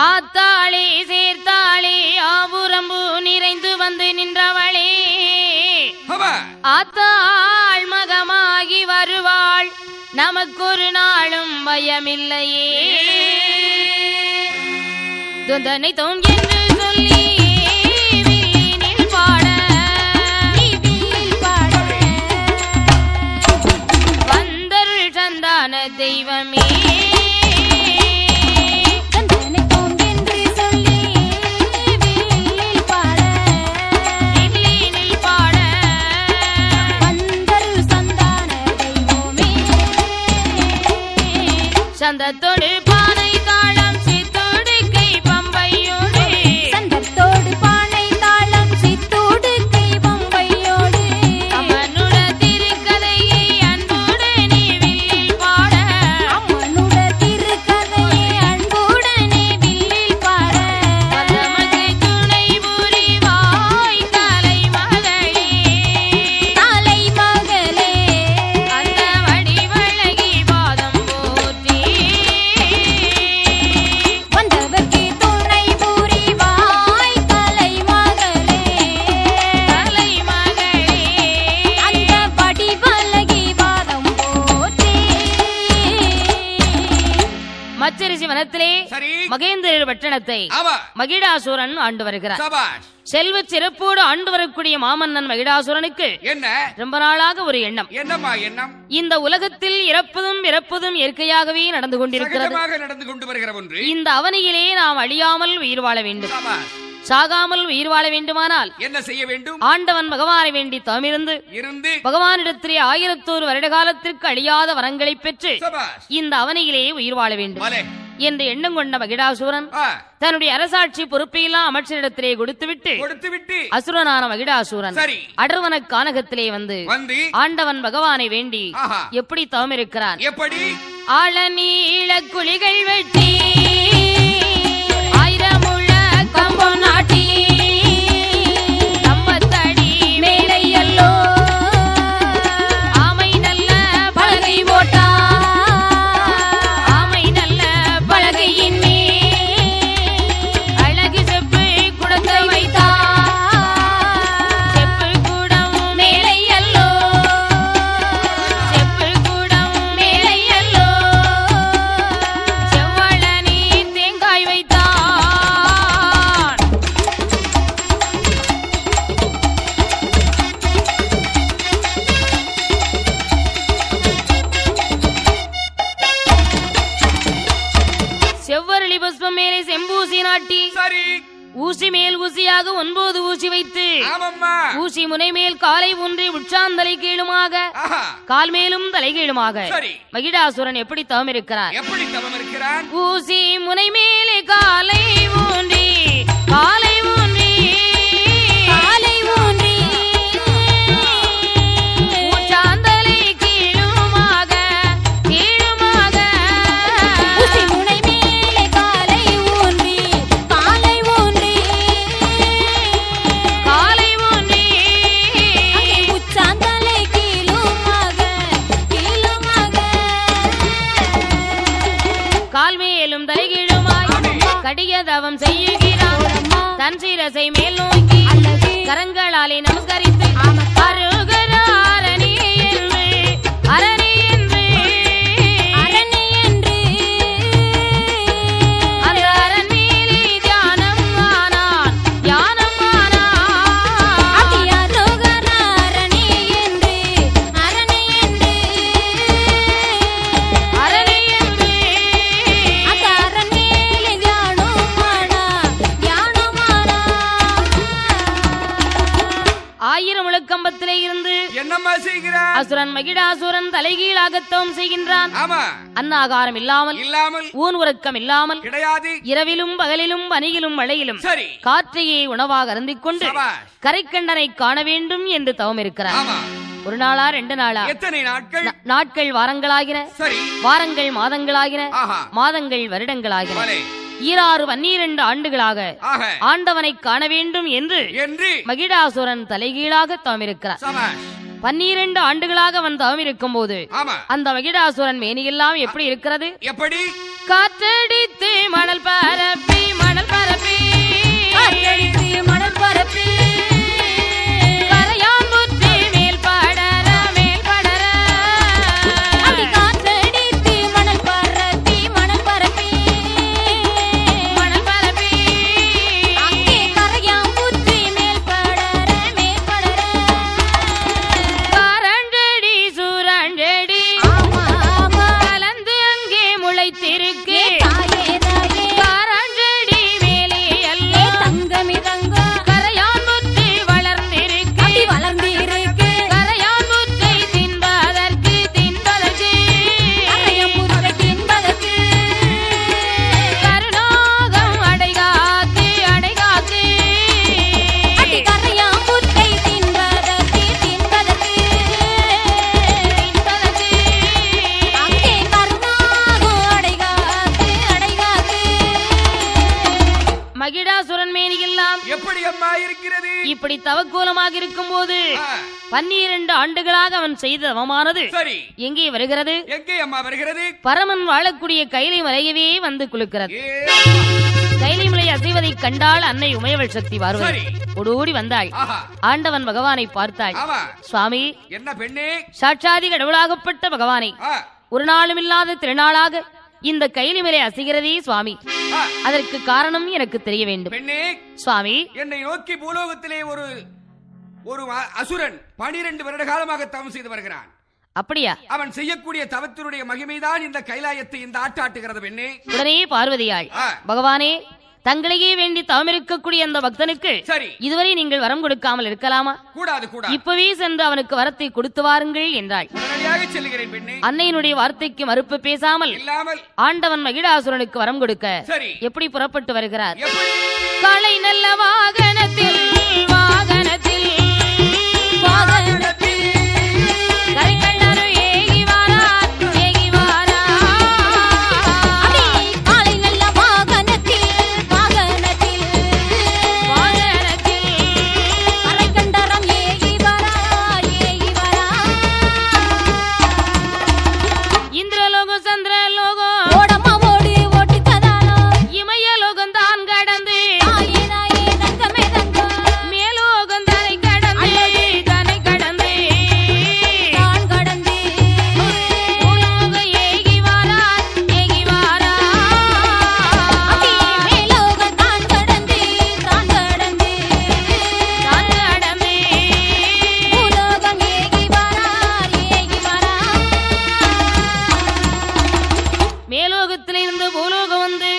ஆத்தாளே சேர்த்தாளே ஆபுரம்பு நிறைந்து வந்து நின்றவளே ஆத்தாள் மகமாகி வருவாள் நமக்கொரு நாளும் பயமில்லையே துந்தனை தொங்கென்று சொல்லி வில்லினில் பாட வந்தருள் சந்தான தெய்வமே சந்தத்தோடு பானை தாளம் சித்தோடு கை பம்பையோடு சந்தத்தோடு பானை தாளம் சித்தோடு கை பம்பையோடு அம்மனுட திருக்கதையை அன்போடு நீ வில்லில் பாட அம்மனுட திருக்கதையை அன்போடு நீ வில்லில் பாட வந்தமக்கு துணை புரிவாய் காலை மகளே காலை மகளே அந்த வடிவழகி பாதம் போற்றி வந்தவர்க்கு துணை புரிவாய் கலை மகளே காலை மகளே அந்த வடிவழகி பாதம் போற்றி மச்சரிசி வனத்திலே சரி. மகேந்திர பட்டணத்தை ஆமா. மகிடாசுரன் ஆண்டு வருகிறார். சபாஷ். செல்வ சிறப்போடு ஆண்டு வரக்கூடிய மாமன்னன் மகிடாசுரனுக்கு என்ன ரொம்ப நாளாக ஒரு எண்ணம். என்னம்மா எண்ணம்? இந்த உலகத்தில் இறப்பதும் இறப்பதும் இயற்கையாகவே நடந்து கொண்டிருக்கிறது. சகஜமாக நடந்து கொண்டு வருகிற ஒன்று. இந்த அவனியிலே நாம் அழியாமல் உயிர் வாழ வேண்டும், சபாஷ். சாகாமல் உயிர் வாழ வேண்டுமானால் என்ன செய்ய வேண்டும்? ஆண்டவன் பகவானை வேண்டி தவமிருந்து இருந்து பகவானிடத்திலே 1001 வருட காலத்திற்கு அழியாத வரங்களை பெற்று சபாஷ். இந்த அவனியிலேயே உயிர் வாழ வேண்டும் மலே. என்று எண்ணம் கொண்ட மகிடாசுரன் ஆ, தன்னுடைய அரசாட்சி பொறுப்பையெல்லாம் அமைச்சரிடத்திலே கொடுத்துவிட்டு கொடுத்து விட்டு அசுரனான மகிடாசுரன் சரி. அடர்வன கானகத்திலே வந்து வந்து ஆண்டவன் பகவானை வேண்டி ஆஹா. எப்படி தவம் இருக்கிறான். எப்படி? ஆழ நீள குழிகள் வெட்டி ஆயிரமுள்ள கம்பம் நாட்டி கம்பத்தடி மேலையல்லோ ஆமை நல்ல பலகை போட்டா ஆமை நல்ல பலகையின் அழகு செப்பு குடத்தை வைத்தா செப்பு கூடம் மேலையல்லோ செப்பு கூடம் மேலையல்லோ செவ்வழனி தேங்காய் வைத்தான். செவ்வரளி புஷ்பம் மேலே செம்பூசி நாட்டி சரி. ஊசி மேல் ஊசியாக 9 ஊசி வைத்து ஆமம்மா. ஊசி முனை மேல் காலை ஊன்றி உச்சாந்தலை கீழுமாக ஆஹா. கால் மேலும் தலை கீழுமாக சரி. மகிடாசுரன் எப்படி தவம் இருக்கிறார். எப்படி தவம் இருக்கிறான்? ஊசி முனை மேலே காலை ஊன்றி காலை ஊன்றி காலை ஊன்றி உச்சாந்தலை கீழுமாக கீழுமாக ஊசி முனை மேலே காலை ஊன்றி காலை ஊன்றி காலை ஊன்றி அங்கே உச்சாந்தலை கீழுமாக கீழுமாக கால் மேலும் தலை கீழுமாய் கடிய தவம் செய்யுகிறான். தன் சிரசை மேல் நோக்கி கரங்களாலே நமஸ்கரித்து அருகரா அரணி என்று அரணி என்று அரணி என்று அந்த அரண் மேலே தியானம் ஆனான் தியானம் ஆனான் அடியாரோகர அரணி என்று அரணி என்று அரணி என்று அந்த அரண் மேலே தியானமானா தியானமானா 1000 முழக்கம்பத்திலே இருந்து என்னம்மா செய்கிறான்? அசுரன் மகிடாசுரன் தலைகீழாகத்தவம் செய்கின்றான். ஆமா. அன்னாகாரம் இல்லாமல் இல்லாமல் ஊன் உறக்கம் இல்லாமல் கிடையாது. இரவிலும் பகலிலும் பனியிலும் மழையிலும் சரி. காற்றையே உணவாக அருந்திக் கொண்டு சபாஷ். கரைக்கண்டனை காண வேண்டும் என்று தவம் இருக்கிறார். ஆமா. ஒரு நாளா 2 நாளா எத்தனை நாட்கள்? நாட்கள் வாரங்களாகின, சரி. வாரங்கள் மாதங்களாகின, ஆஹா. மாதங்கள் வருடங்களாகின. மலே. ஈராறு 12 ஆண்டுகளாக ஆக ஆண்டவனை காண வேண்டும் என்று மகிடாசுரன் தலைகீழாக தவமிருக்கிறார். 12 ஆண்டுகளாக அவன் தவம் இருக்கும் போது அந்த மகிடாசுரன் மேனியெல்லாம் எப்படி இருக்கிறது? எப்படி? காற்றடித்து மணல் பரப்பி மணல் பரப்பி காற்றடித்து மணல் பரப்பி கரையான் முற்றி மேல் படர மேல் படர அப்படி காற்றடித்து மணல் பரப்பி மணல் பரப்பி மணல் பரப்பி அங்கே கரையான் முற்றி மேல் படர மேல் படர காரஞ்செடி சூரஞ்செடி ஆமா ஆமா கலந்து அங்கே முளைத்திருக்கு தாயே தாயே காரஞ்செடி மேலே அல்ல தங்கமி தங்கம் கரையான் முற்றி வளர்ந்திருக்கு அப்படி வளர்ந்திருக்கு கரையான் முற்றை தின்பதற்கு தின்பதற்கு கரையம் முற்றை தின்பதற்கு கருணாகம் அடைகாத்து அடைகாத்து அப்படி கரையான் முற்றை தின்பதற்கு தின்பதற்கு தின்பதற்கு அங்கே கருணாகம் அடைகாத்து அடைகாத்து மகிடாசுரன் மேனியெல்லாம் எப்படி அம்மா இருக்கிறது? இப்படி தவக்கோலமாக இருக்கும் போது 12 ஆண்டுகளாக அவன் செய்த தவமானது சரி எங்கே வருகிறது? எங்கே அம்மா வருகிறது? பரமன் வாழக்கூடிய கைலை மலையவே வந்து குலுக்கிறது. ஏ, கைலை மலை அசைவதை கண்டால் அன்னை உமையவள் சக்தி வருவாள். ஓடோடி வந்தாள். ஆஹா ஆண்டவன் பகவானை பார்த்தாள். ஆமா சுவாமி, என்ன பெண்ணே? சாட்சாதி கடவுளாகப்பட்ட பகவானை ஒரு நாளும் இல்லாத திருநாளாக இந்த கைலை மலை அசைகிறதே சுவாமி, அதற்கு காரணம் எனக்கு தெரிய வேண்டும். பெண்ணே, சுவாமி, என்னை நோக்கி பூலோகத்திலே ஒரு அசுரன் 12 வருட காலமாக தவம் செய்து வருகிறான். அப்படியா? அவன் செய்யக்கூடிய தவத்தினுடைய மகிமைதான் இந்த கைலாயத்தை இந்த ஆட்டாட்டுகிறது. பெண்ணே, உடனே பார்வதியாள், பகவானே, தங்களையே வேண்டி தவம் இருக்கக்கூடிய அந்த பக்தனுக்கு சரி இதுவரை நீங்கள் வரம் கொடுக்காமல் இருக்கலாமா? கூடாது கூடாது, இப்பவே சென்று அவனுக்கு வரத்தை கொடுத்து வாருங்கள் என்றாள். உடனடியாக செல்லுகிறேன் பெண்ணே. அன்னையினுடைய வார்த்தைக்கு மறுப்பு பேசாமல் இல்லாமல் ஆண்டவன் மகிடாசுரனுக்கு வரம் கொடுக்க சரி எப்படி புறப்பட்டு வருகிறார்? எப்படி? காலை நல்ல வாகனத்தில் வாகனத்தில் வாகனத்தில் கரை கண்டரு ஏகி வாரார் ஏகி வாரார் அடி காலை நல்ல வாகனத்தில் வாகனத்தில் வாகனத்தில் கரை கண்டரம் ஏகி வரா இந்திரலோகம் சந்திரலோகம் ஓடம்மா ஓடி ஓட்டி தராளோ இமயலோகம் தான் கடந்து தாயே தாயே தங்கமே தங்கம் மேலோகம் தனை கடந்து தனை கடந்து தான் கடந்து பூலோக ஏகி வாரார் ஏகி வாரார் அடி மேலோகம் தான் கடந்து தான் கடந்து தான் கடந்து பூலோகம் ஏகி வரா மேலோகத்திலிருந்து பூலோகம் வந்து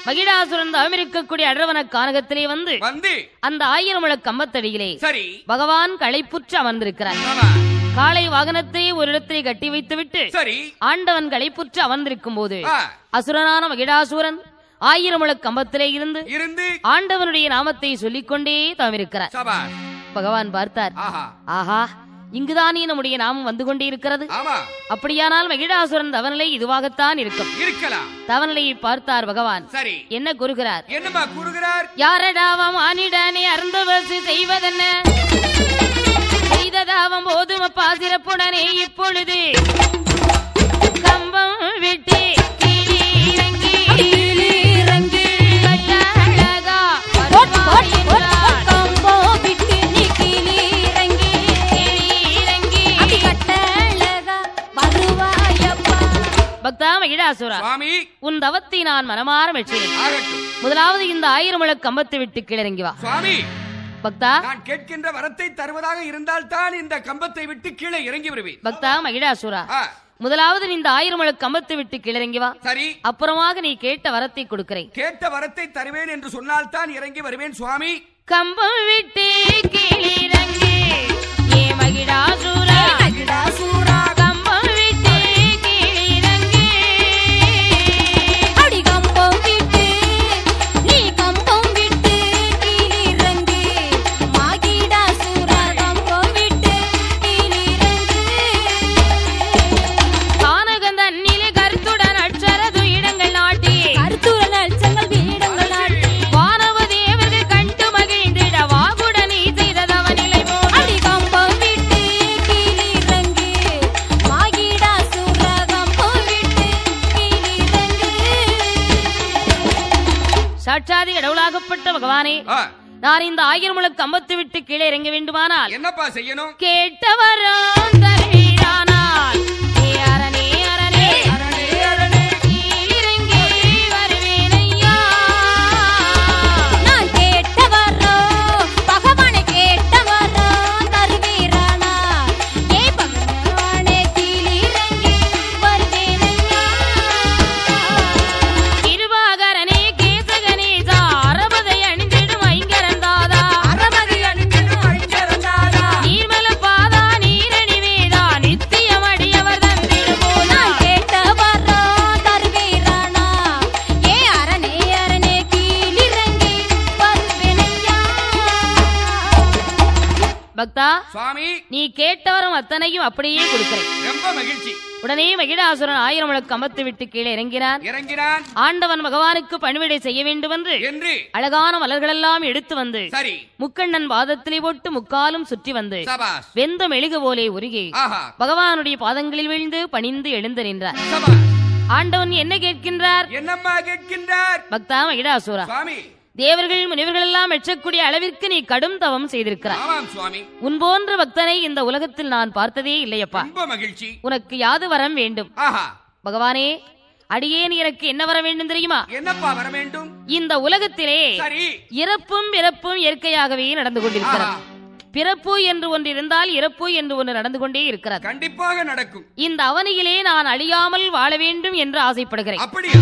மகிடாசுரன் தவம் இருக்கக்கூடிய அடர்வன கானகத்திலே வந்து வந்து அந்த 1000 முழ கம்பத்தடியிலே சரி பகவான் களைப்புற்று அமர்ந்திருக்கிறார். ஆமா காளை வாகனத்தை ஒரு இடத்திலே கட்டி வைத்துவிட்டு சரி ஆண்டவன் களைப்புற்று அமர்ந்திருக்கும் போது அசுரனான மகிடாசுரன் 1000 முழ கம்பத்திலே இருந்து இருந்து ஆண்டவனுடைய நாமத்தை சொல்லிக்கொண்டே தவமிருக்கிறார். சபாஷ். பகவான் பார்த்தார், ஆஹா ஆஹா, இங்குதானே நம்முடைய நாமம் வந்து கொண்டே இருக்கிறது. ஆமா அப்படியானால் மகிடாசுரன் தவநிலை இதுவாகத்தான் இருக்கும். இருக்கலாம். தவநிலையை பார்த்தார் பகவான். சரி என்ன கூறுகிறார்? என்னமா கூறுகிறார்? யாரடாவம் ஆனிடனே அருந்தவசு செய்வதென்ன செய்ததாவம் போதுமப்பா சிறப்புடனே இப்பொழுது கம்பம் விட்டு கீழே இறங்கி இறங்கி கட்டழகா ஓட் ஓட் ஓட் வருவாய் கம்போ விட்டு நீ கீழே இறங்கி இறங்கி அடி கட்டழகா வருவாயப்பா. பக்தா மகிடாசுரா, சுவாமி உன் தவத்தை நான் மனமாற மெச்சினேன். ஆகட்டும். முதலாவது இந்த 1000 முழ கம்பத்தை விட்டு கீழிறங்கி வா. சுவாமி, பக்தா நான் கேட்கின்ற வரத்தை தருவதாக இருந்தால் தான் இந்த கம்பத்தை விட்டு கீழே இறங்கி வருவேன். பக்தா மகிடாசுரா, ஆ, முதலாவது இந்த 1000 முழ கம்பத்தை விட்டு கீழிறங்கி வா. சரி அப்புறமாக நீ கேட்ட வரத்தை கொடுக்கிறேன். கேட்ட வரத்தை தருவேன் என்று சொன்னால் தான் இறங்கி வருவேன். சுவாமி கம்பம் விட்டு கீழிறங்கி ஏ மகிடாசுரா, மகிடாசூரா கம்பம் விட்டு கீழிறங்கி அடி கம்பம் விட்டு நீ கம்பம் விட்டு கீழே இறங்கி மகிடாசூரா கம்பம் விட்டு கீழே இறங்கி கானகந்தன்னிலே கருத்துடன் அட்சரது இடங்கள் நாட்டி கருத்துடன் அச்சங்கள் சாட்சாதி கடவுளாகப்பட்ட பகவானே, நான் இந்த 1000 முழ கம்பத்து விட்டு கீழே இறங்க வேண்டுமானால் என்னப்பா செய்யணும்? கேட்டவரும் தருவீரானால் அரனே அரனே அரணே அரணே கீழிறங்கி வருவேனையா. நான் கேட்டவரோ பகவானை கேட்டவரோ தருவீரானா ஏ பகவானே கீழிறங்கி வருவேனையா. இருவாகரனே கேசகனே சாரபதை அணிந்திடும் ஐங்கரந்தாதா அரபதி அணிந்திடும் ஐங்கரந்தாதா நீர்மல பாதா நீரணி வேதா நித்தியம் அடியவர் தந்திடும் போதா. நான் கேட்டவரோ தருவீரானா ஏ அரனே அரனே கீழிறங்கி வருவேனையா. பக்தா, சுவாமி நீ கேட்டவரும் அத்தனையும் அப்படியே கொடுக்கிறேன். ரொம்ப மகிழ்ச்சி. உடனே மகிடாசுரன் 1000 முழ கம்பத்து விட்டு கீழே இறங்கினான். இறங்கினான் ஆண்டவன் பகவானுக்கு பணிவிடை செய்ய வேண்டும் என்று அழகான மலர்களெல்லாம் எடுத்து வந்து சரி முக்கண்ணன் பாதத்திலே போட்டு முக்காலும் சுற்றி வந்து சபாஸ் வெந்த மெழுகு போலே உருகி ஆஹா பகவானுடைய பாதங்களில் விழுந்து பணிந்து எழுந்து நின்றார். சபாஸ். ஆண்டவன் என்ன கேட்கின்றார்? என்னம்மா கேட்கின்றார்? பக்தா மகிடாசுரா, சுவாமி தேவர்கள் முனிவர்கள் எல்லாம் மெச்சக்கூடிய அளவிற்கு நீ கடும் தவம் செய்திருக்கிறாய். ஆமாம் சுவாமி. உன் போன்ற பக்தனை இந்த உலகத்தில் நான் பார்த்ததே இல்லையப்பா. ரொம்ப மகிழ்ச்சி. உனக்கு யாது வரம் வேண்டும்? ஆஹா பகவானே, அடியேன் எனக்கு என்ன வர வேண்டும் தெரியுமா? என்னப்பா வர வேண்டும்? இந்த உலகத்திலே சரி இறப்பும் பிறப்பும் இயற்கையாகவே நடந்து கொண்டிருக்கிறது. ஆஹா. பிறப்பு என்று ஒன்று இருந்தால் இறப்பு என்று ஒன்று நடந்து கொண்டே இருக்கிறது. கண்டிப்பாக நடக்கும். இந்த அவனியிலே நான் அழியாமல் வாழ வேண்டும் என்று ஆசைப்படுகிறேன். அப்படியா?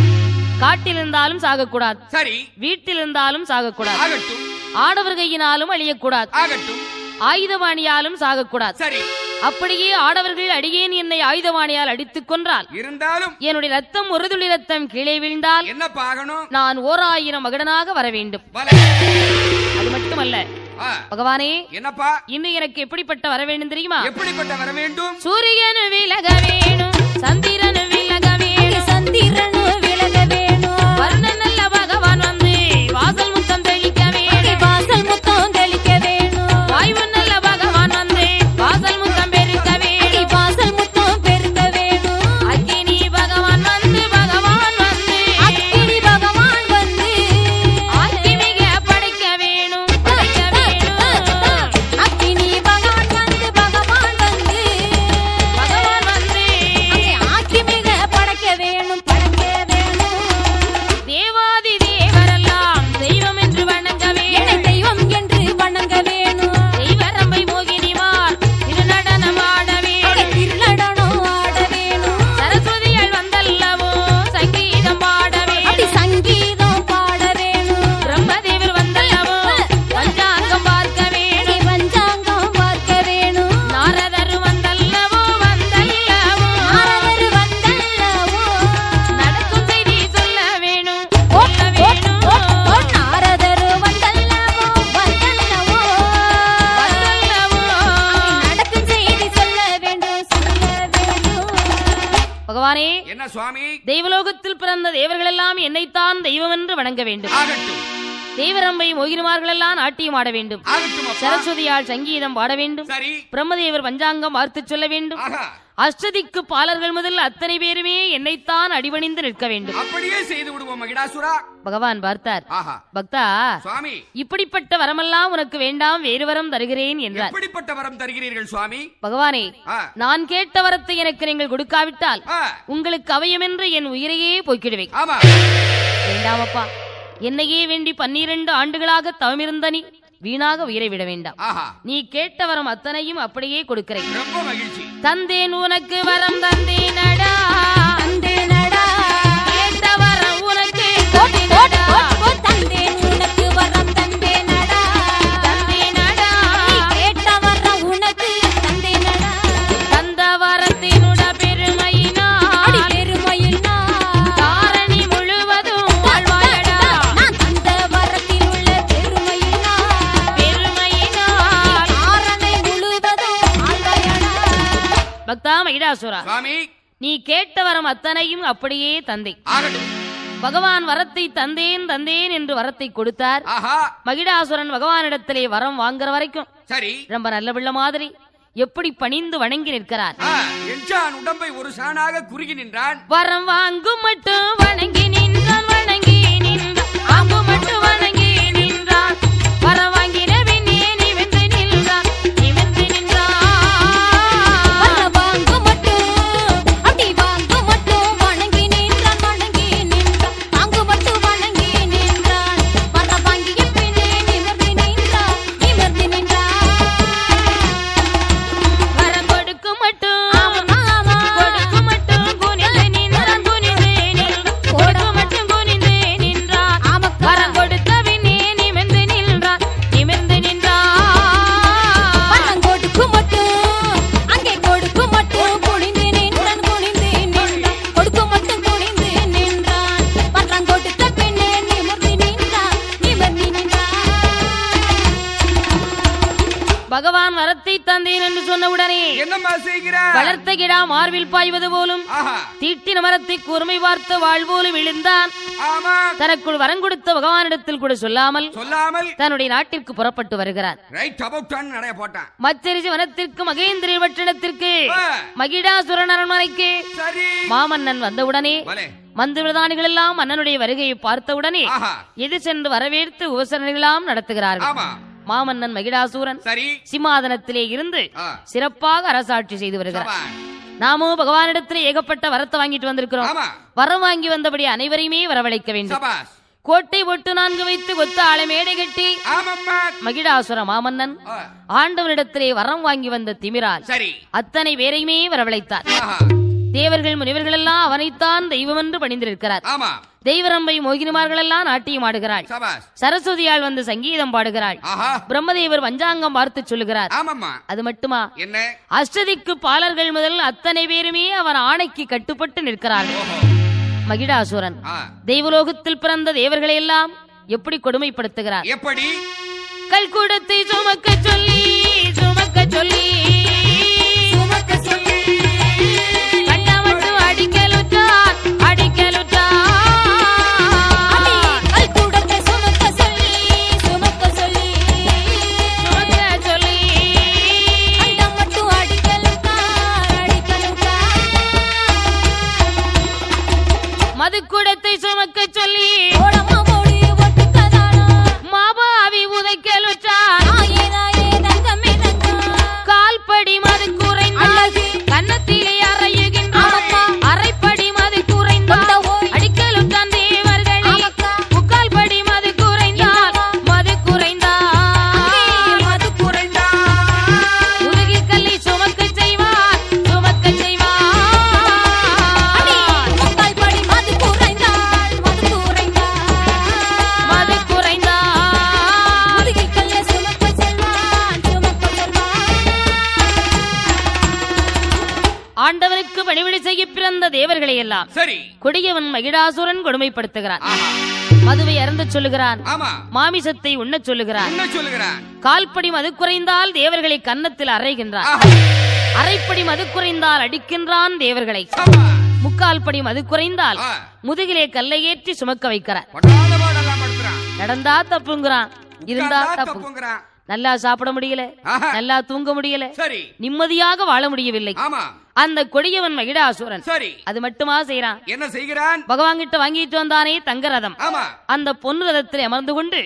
காட்டில் இருந்தாலும் சாகக்கூடாது, சரி வீட்டில் இருந்தாலும் சாகக்கூடாது, ஆகட்டும் ஆடவர் கையினாலும் அழியக்கூடாது, ஆகட்டும் ஆயுதபாணியாலும் சாகக்கூடாது. சரி அப்படியே ஆடவர்கள் அடியேன் என்னை ஆயுதபாணியால் அடித்துக் கொன்றால் இருந்தாலும் என்னுடைய ரத்தம் ஒரு துளி ரத்தம் கீழே விழுந்தால் என்னப்பா ஆகணும்? நான் 1000 மகடனாக வர வேண்டும். வலை. அது மட்டுமல்ல ஆ, பகவானே, என்னப்பா இன்னும் எனக்கு எப்படிப்பட்ட வர வேண்டும் தெரியுமா? எப்படிப்பட்ட வர வேண்டும்? சூரியனு விலக வேணும், சந்திரனு விலக வேணும், சந்திரனு விலக வேணும், வருண நல்ல பகவான் வந்து வாசல் முத்தம் தெளிக்க வேணும், வாசல் முத்தம் தெளிக்க வேணும், வாய்வு நல்ல பகவான் வந்து வாசல் முத்தம் பெருக்க வேணும், வாசல் முத்தம் பெருக்க வேணும், அக்கினி பகவான் வந்து அக்கினி பகவான் வந்து ஆக்கி மிக படைக்க வேணும், படைக்க வேணும், அக்கினி பகவான் வந்து பகவான் வந்து அங்கே ஆக்கி மிக படைக்க வேணும், படைக்க வேணும். தேவாதி தேவரெல்லாம் தெய்வம் என்று வணங்க என்னை வேணும், தெய்வம் என்று வணங்க வேணும், தெய்வரம்பை மோகினிமார் திருநடனம் ஆட வேணும், திருநடனம் ஆட வேணும், சரஸ்வதியால் வந்தல்லவோ சங்கீதம் பாட அப்படி வேணும், சங்கீதம் பாட வேணும், பிரம்மதேவர் வந்தல்லவோ பஞ்சாங்கம் பார்க்க வேணும், பஞ்சாங்கம் பார்க்க வேணும், நாரதர் வந்தல்லவோ நாரதர் வந்தல்லவோ நடக்கும் செய்தி சொல்ல வேணும், ஓ, சொல்ல ஓ, வேணும், ஓ, ஓ, நாரதர் வந்தல்லவோ வந்தல்லவோ நடக்கும் செய்தி சொல்ல வேண்டும், சொல்ல வேண்டும். பகவானே, என்ன சுவாமி? தெய்வலோகத்தில் பிறந்த தேவர்கள் எல்லாம் என்னைத்தான் தெய்வம் என்று வணங்க வேண்டும், ஆகட்டும் தேவரம்பை மோகினிமார்கள் எல்லாம் நாட்டியம் ஆட வேண்டும், ஆகட்டும் அப்பா. சரஸ்வதியால் சங்கீதம் பாட வேண்டும், சரி பிரம்மதேவர் பஞ்சாங்கம் பார்த்து சொல்ல வேண்டும், ஆஹா அஷ்டதிக்கு பாலர்கள் முதல் அத்தனை பேருமே என்னைத்தான் அடிபணிந்து நிற்க வேண்டும். அப்படியே செய்து விடுவோம் மகிடாசுரா. பகவான் பார்த்தார். ஆஹா பக்தா, சுவாமி இப்படிப்பட்ட வரமெல்லாம் உனக்கு வேண்டாம், வேறு வரம் தருகிறேன் என்றார். எப்படிப்பட்ட வரம் தருகிறீர்கள் சுவாமி? பகவானே, ஆ, நான் கேட்ட வரத்தை எனக்கு நீங்கள் கொடுக்காவிட்டால் ஆ, உங்களுக்கு அவயமென்று என் உயிரையே போக்கிடுவேன். ஆமா வேண்டாமப்பா, என்னையே வேண்டி 12 ஆண்டுகளாக தவமிருந்த நீ வீணாக உயிரை விட வேண்டாம். ஆஹா நீ கேட்ட வரம் அத்தனையும் அப்படியே கொடுக்கிறேன். ரொம்ப மகிழ்ச்சி. தந்தேன் உனக்கு வரம் தந்தேனடா, தந்தேனடா, கேட்ட வரம் உனக்கு ஓட், ஓட், தந்தேனடா, ஓட், ஓட், தந்தேன் உனக்கு வரம் தந்தேனடா, தந்தேனடா, நீ கேட்ட வரம் உனக்கு தந்தேனடா, தந்த வரத்தினுட அடி பெருமையினால் பெருமையினால் தாரணி முழுவதும் வாழ்வாயடா, நான் தந்த வரத்தில் உள்ள பெருமையினால் பெருமையினால். ஆரணை முழுவதும் ஆழ்வாயடா. பக்தா மகிடாசுரா, சுவாமி நீ கேட்ட வரம் அத்தனையும் அப்படியே தந்தேன். ஆகட்டும். பகவான் வரத்தை தந்தேன் தந்தேன் என்று வரத்தை கொடுத்தார். ஆஹா மகிடாசுரன் பகவானிடத்திலே வரம் வாங்குற வரைக்கும் சரி. ரொம்ப நல்ல பிள்ளை மாதிரி எப்படி பணிந்து வணங்கி நிற்கிறார். என்ஜான் உடம்பை ஒரு சாணாக குறுகி நின்றான். வரம் வாங்கும் மட்டும் வணங்கி நின்றான், வணங்கி நின்றான், வாங்கும் மட்டும் பகவான் வரத்தை தந்தேன் என்று சொன்னவுடனே என்னம்மா செய்கிறார்? வளர்த்த கிடா மார்பில் பாய்வது போலும் தீட்டின மரத்தை கூர்மை பார்த்த வாழ் போலும் விழுந்தான். தனக்குள் வரம் கொடுத்த பகவானிடத்தில் கூட சொல்லாமல் தன்னுடைய நாட்டிற்கு புறப்பட்டு வருகிறார். மச்சரிசி வனத்திற்கு மகேந்திர பட்டணத்திற்கு மகிடாசுரன் அரண்மனைக்கு மாமன்னன் வந்தவுடனே மந்து பிரதானிகள் எல்லாம் மன்னனுடைய வருகையை பார்த்தவுடனே எது சென்று வரவேற்று உபசரணைகளாம் நடத்துகிறார்கள். மாமன்னன் மகிடாசூரன் சிம்மாதனத்திலே இருந்து சிறப்பாக அரசாட்சி செய்து வருகிறார். நாமும் பகவானிடத்தில் ஏகப்பட்ட வரத்தை வாங்கிட்டு வந்திருக்கிறோம். வரம் வாங்கி வந்தபடி அனைவரையுமே வரவழைக்க வேண்டும். கோட்டை ஒட்டு 4 வைத்து கொத்த ஆளை மேடை கட்டி மகிடாசுர மாமன்னன் ஆண்டவனிடத்திலே வரம் வாங்கி வந்த திமிரால் அத்தனை பேரையுமே வரவழைத்தார். தேவர்கள் முனிவர்கள் எல்லாம் அவனைத்தான் தெய்வம் என்று பணிந்திருக்கிறார். தெய்வரம்பை மோகினிமார்கள் எல்லாம் நாட்டியம் ஆடுகிறாள். சரஸ்வதியால் வந்து சங்கீதம் பாடுகிறாள். பிரம்மதேவர் பஞ்சாங்கம் பார்த்து சொல்லுகிறார். அது மட்டுமா, அஷ்டதிக்கு பாலர்கள் முதல் அத்தனை பேருமே அவன் ஆணைக்கு கட்டுப்பட்டு நிற்கிறார்கள். மகிடாசுரன் தெய்வலோகத்தில் பிறந்த தேவர்களை எல்லாம் எப்படி கொடுமைப்படுத்துகிறார்? எப்படி? கல்கூடத்தை சுமக்க சொல்லி மதுக்குடத்தை சுமக்க சொல்லி மாபாவி உதைக்கலுற்றார். கால்படி மது குறைந்தால் கன்னத்திலே அறையுகின்றார். அரைப்படி மது குறைந்தால் அடிக்கலுற்றான் தேவர்களே. முக்கால் படி மது குறைந்தால் முதுகில் கல்லை சுமக்க செய்வார். ஆண்டவனுக்கு பணிவிடை செய்ய பிறந்த தேவர்களை எல்லாம் கொடியவன் மகிடாசுரன் கொடுமைப்படுத்துகிறான். மதுவை அருந்த சொல்லுகிறான். மாமிசத்தை உண்ணச் சொல்லுகிறான். கால்படி மது குறைந்தால் தேவர்களை கன்னத்தில் அறைகின்றான். அரைப்படி மது குறைந்தால் அடிக்கின்றான் தேவர்களை. முக்கால் படி மது குறைந்தால் முதுகிலே கல்லை ஏற்றி சுமக்க வைக்கிறார். நடந்தா தப்புங்கிறான், இருந்தா தப்புங்கிறான். நல்லா சாப்பிட முடியல, நல்லா தூங்க முடியல, நிம்மதியாக வாழ முடியவில்லை. அந்த கொடியவன் மகிடாசுரன் அது மட்டுமா செய்யறான்? என்ன செய்கிறான்? பகவான் கிட்ட வாங்கிட்டு வந்தானே தங்க ரதம். அந்த பொன்னு ரதத்திலே அமர்ந்து கொண்டு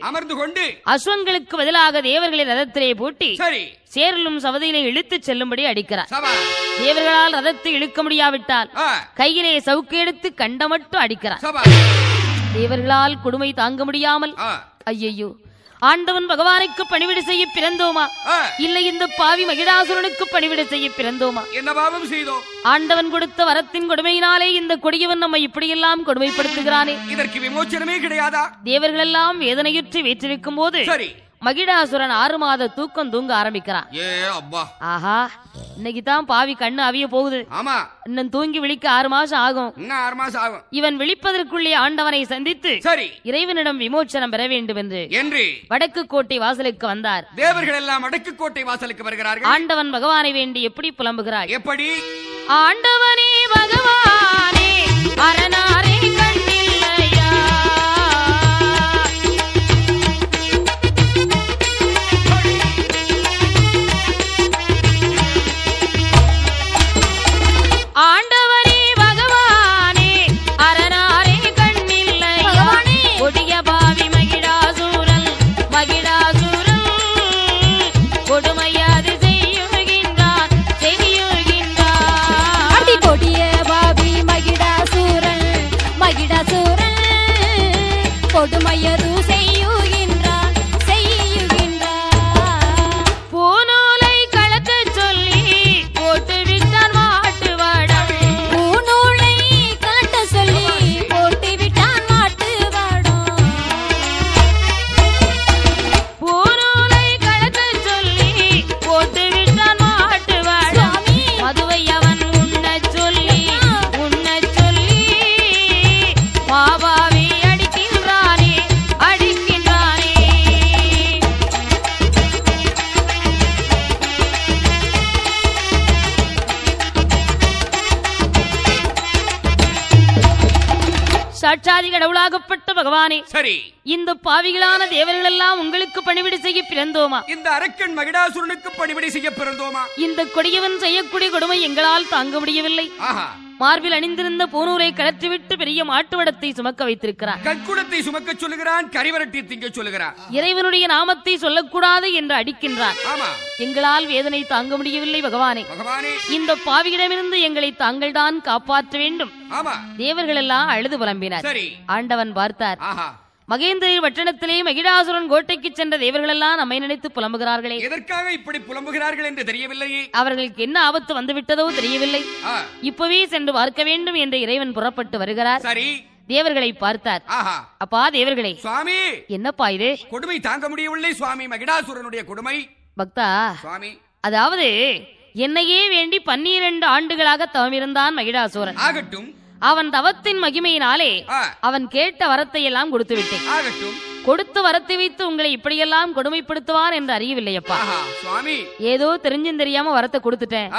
அஸ்வங்களுக்கு பதிலாக தேவர்களின் ரதத்திலே பூட்டி சேரலும் சவதியிலே இழுத்து செல்லும்படி அடிக்கிறார். தேவர்களால் ரதத்தை இழுக்க முடியாவிட்டால் கையிலே சவுக்கு எடுத்து கண்ட மட்டும் அடிக்கிறார். தேவர்களால் கொடுமை தாங்க முடியாமல் ஐயையோ, ஆண்டவன் பகவானுக்கு பணிவிடை செய்ய பிறந்தோமா, இல்லை இந்த பாவி மகிடாசுரனுக்கு பணிவிடை செய்ய பிறந்தோமா? என்ன பாவம் செய்தோம்? ஆண்டவன் கொடுத்த வரத்தின் கொடுமையினாலே இந்த கொடியவன் நம்மை இப்படியெல்லாம் கொடுமைப்படுத்துகிறானே, இதற்கு விமோச்சனமே கிடையாதா? தேவர்கள் எல்லாம் வேதனையுற்றி வீற்றிருக்கும் போது மகிடாசுரன் 6 மாத தூக்கம் தூங்க ஆரம்பிக்கிறான். ஆஹா, இன்னைக்கு தான் பாவி கண்ணு அவிய போகுது. இன்னும் தூங்கி விழிக்க 6 மாசம் ஆகும். இவன் விழிப்பதற்குள்ளே ஆண்டவனை சந்தித்து இறைவனிடம் விமோச்சனம் பெற வேண்டும் என்று வடக்கு கோட்டை வாசலுக்கு வந்தார். தேவர்கள் எல்லாம் வடக்கு கோட்டை வாசலுக்கு வருகிறார்கள். ஆண்டவன் பகவானை வேண்டி எப்படி புலம்புகிறார்? எப்படி? ஆண்டவனே பகவானே அரணாரே கண்ணில்லையா, ஆண்டவனே பகவானே அரணாரே கண்ணில்லையா, கொடிய பாவி மகிடாசுரன் கொடுமையாது செய்யுகின்றான். அடி கொடிய பாவி மகிடாசுரன் கொடுமையது செய்யுகின்றான். பூநூலை கலக்க சொல்லி போட்டு விட்டான் மாட்டு வாடம். பூநூலை கலட்ட சொல்லி போட்டு விட்டான் மாட்டு வாடம். பூநூலை கலக்க சொல்லி போட்டு விட்டான் மாட்டு வாடம். மதுவை அவன் உண்ணச் சொல்லி மாபாவி அடிக்கின்றானே கடவுளாகப்பட்ட பகவானே, சரி, இந்த பாவிகளான தேவர்கள் எல்லாம் உங்களுக்கு பணிவிடை செய்ய பிறந்தோமா? இந்த அரக்கன் மகிடாசுரனுக்கு பணிவிடை செய்ய பிறந்தோமா? இந்த கொடியவன் செய்யக்கூடிய கொடுமை எங்களால் தாங்க முடியவில்லை. ஆஹா, மார்பில் அணிந்திருந்த பூநூலை கலற்றிவிட்டு பெரிய மாட்டுவடத்தை சுமக்க வைத்திருக்கிறார். கற்குடத்தை சுமக்க சொல்லுகிறான், கரிவரட்டி திங்க சொல்லுகிறான். இறைவனுடைய நாமத்தை சொல்லக்கூடாது என்று அடிக்கின்றான். ஆமா, எங்களால் வேதனை தாங்க முடியவில்லை பகவானே. பகவானே, இந்த பாவியிடமிருந்து எங்களை தாங்கள் தான் காப்பாற்ற வேண்டும். ஆமா, தேவர்கள் எல்லாம் அழுது புலம்பினார். சரி, ஆண்டவன் பார்த்தார். ஆஹா, மகேந்திர வட்டணத்திலே மகிடாசுரன் கோட்டைக்கு சென்ற தேவர்கள் எல்லாம் நம்மை நினைத்து புலம்புகிறார்களே. எதற்காக இப்படி புலம்புகிறார்கள் என்று தெரியவில்லையே. அவர்களுக்கு என்ன ஆபத்து வந்துவிட்டதோ தெரியவில்லை. இப்பவே சென்று பார்க்க வேண்டும் என்று இறைவன் புறப்பட்டு வருகிறார். சரி, தேவர்களை பார்த்தார். ஆஹா, அப்பா தேவர்களே, சுவாமி, என்னப்பா இது? கொடுமை தாங்க முடியவில்லை சுவாமி, மகிடாசுரனுடைய கொடுமை. பக்தா, சுவாமி, அதாவது என்னையே வேண்டி 12 ஆண்டுகளாக தவமிருந்தான் மகிடாசுரன். ஆகட்டும், அவன் தவத்தின் மகிமையினாலே அவன் கேட்ட வரத்தை எல்லாம் கொடுத்து விட்டேன். ஆகட்டும், கொடுத்து வரத்தை வைத்து உங்களை இப்படியெல்லாம் கொடுமைப்படுத்துவான் என்று அறியவில்லையப்பா. சுவாமி, ஏதோ தெரிஞ்சும் தெரியாம வரத்தை கொடுத்துட்டேன்.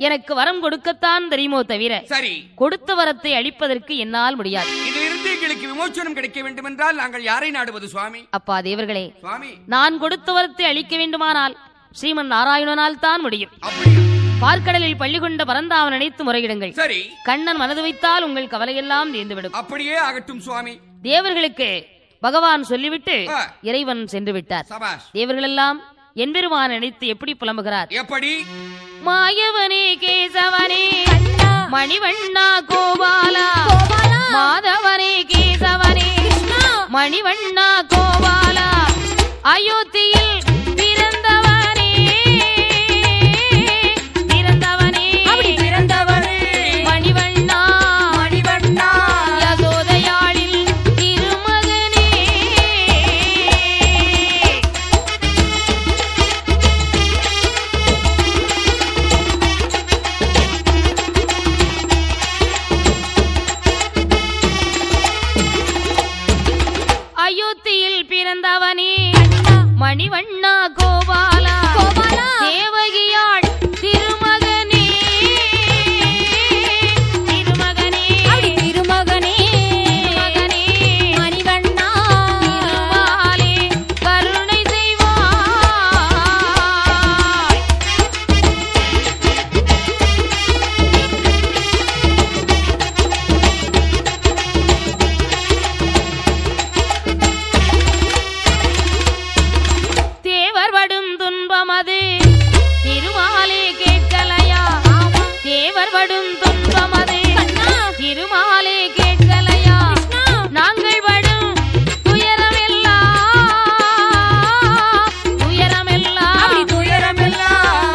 எனக்கு வரம் கொடுக்கத்தான் தெரியுமோ தவிர சரி, கொடுத்த வரத்தை அளிப்பதற்கு என்னால் முடியாது. இதிலிருந்து எங்களுக்கு விமோச்சனம் கிடைக்க வேண்டும் என்றால் நாங்கள் யாரை நாடுவது சுவாமி? அப்பா தேவர்களே, சுவாமி, நான் கொடுத்த வரத்தை அளிக்க வேண்டுமானால் ஸ்ரீமன் நாராயணனால் தான் முடியும். பார்க்கடலில் பள்ளி கொண்ட பரந்தாவன் நினைத்து முறையிடுங்கள். சரி, கண்ணன் மனது வைத்தால் உங்கள் கவலையெல்லாம் தீர்ந்துவிடும். அப்படியே ஆகட்டும் சுவாமி. தேவர்களுக்கு பகவான் சொல்லிவிட்டு இறைவன் சென்று விட்டார். தேவர்கள் எல்லாம் என்பெருமான் நினைத்து எப்படி புலம்புகிறார்? எப்படி? மாயவனே கேசவனே மணிவண்ணா கோபாலா, மாதவனே கேசவனே மணிவண்ணா கோபாலா, அயோத்தியில் பிறந்தவனே மணிவண்ணா கோபாலா, தேவகியாள் திருமகனே திருமகனே திருமகனே மகனே மணிவண்ணா, திருமாலே கருணை செய்வாய். தேவர் படும் துன்பமது திருமாலே கேட்கலையா, தேவர் படும் துன்பமது திருமாலே கேட்கலையா, நாங்கள் படும் துயரமெல்லாம்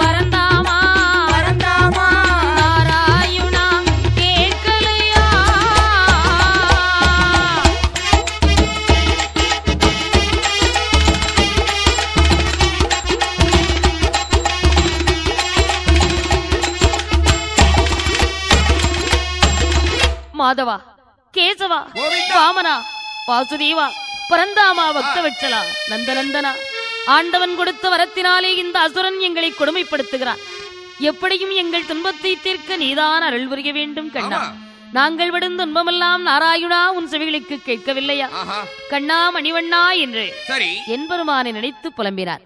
வரந்தாமா நாராயணா கேட்கலையா. மாதவா, கேசவா, வாமனா, வாசுதேவா, பரந்தாமா, பக்தவட்சலா, நந்தநந்தனா, ஆண்டவன் கொடுத்த வரத்தினாலே இந்த அசுரன் எங்களை கொடுமைப்படுத்துகிறான். எப்படியும் எங்கள் துன்பத்தை தீர்க்க நீதான் அருள் புரிய வேண்டும் கண்ணா. நாங்கள் விடும் துன்பமெல்லாம் நாராயணா உன் செவிகளுக்கு கேட்கவில்லையா? கண்ணா மணிவண்ணா என்று என்பெருமானை நினைத்து புலம்பினார்.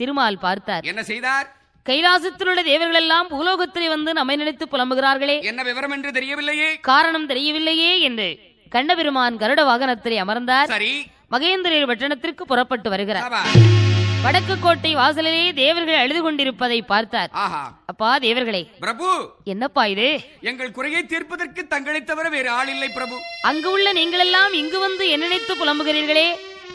திருமால் பார்த்தார். என்ன செய்தார்? கைலாசத்தில் உள்ள தேவர்கள் எல்லாம் பூலோகத்திலே வந்து நம்மை நினைத்து புலம்புகிறார்களே, என்ன விவரம் என்று தெரியவில்லையே, காரணம் தெரியவில்லையே என்று கண்ணபெருமான் கருட வாகனத்திலே அமர்ந்தார். மகேந்திர பட்டணத்திற்கு புறப்பட்டு வருகிறார். வடக்கு கோட்டை வாசலிலே தேவர்கள் அழுது கொண்டிருப்பதை பார்த்தார். அப்பா தேவர்களே, பிரபு, என்னப்பா இது? எங்கள் குறையை தீர்ப்பதற்கு தங்களை தவிர வேறு ஆள் இல்லை பிரபு. அங்கு உள்ள நீங்கள் எல்லாம் இங்கு வந்து என்ன நினைத்து புலம்புகிறீர்களே,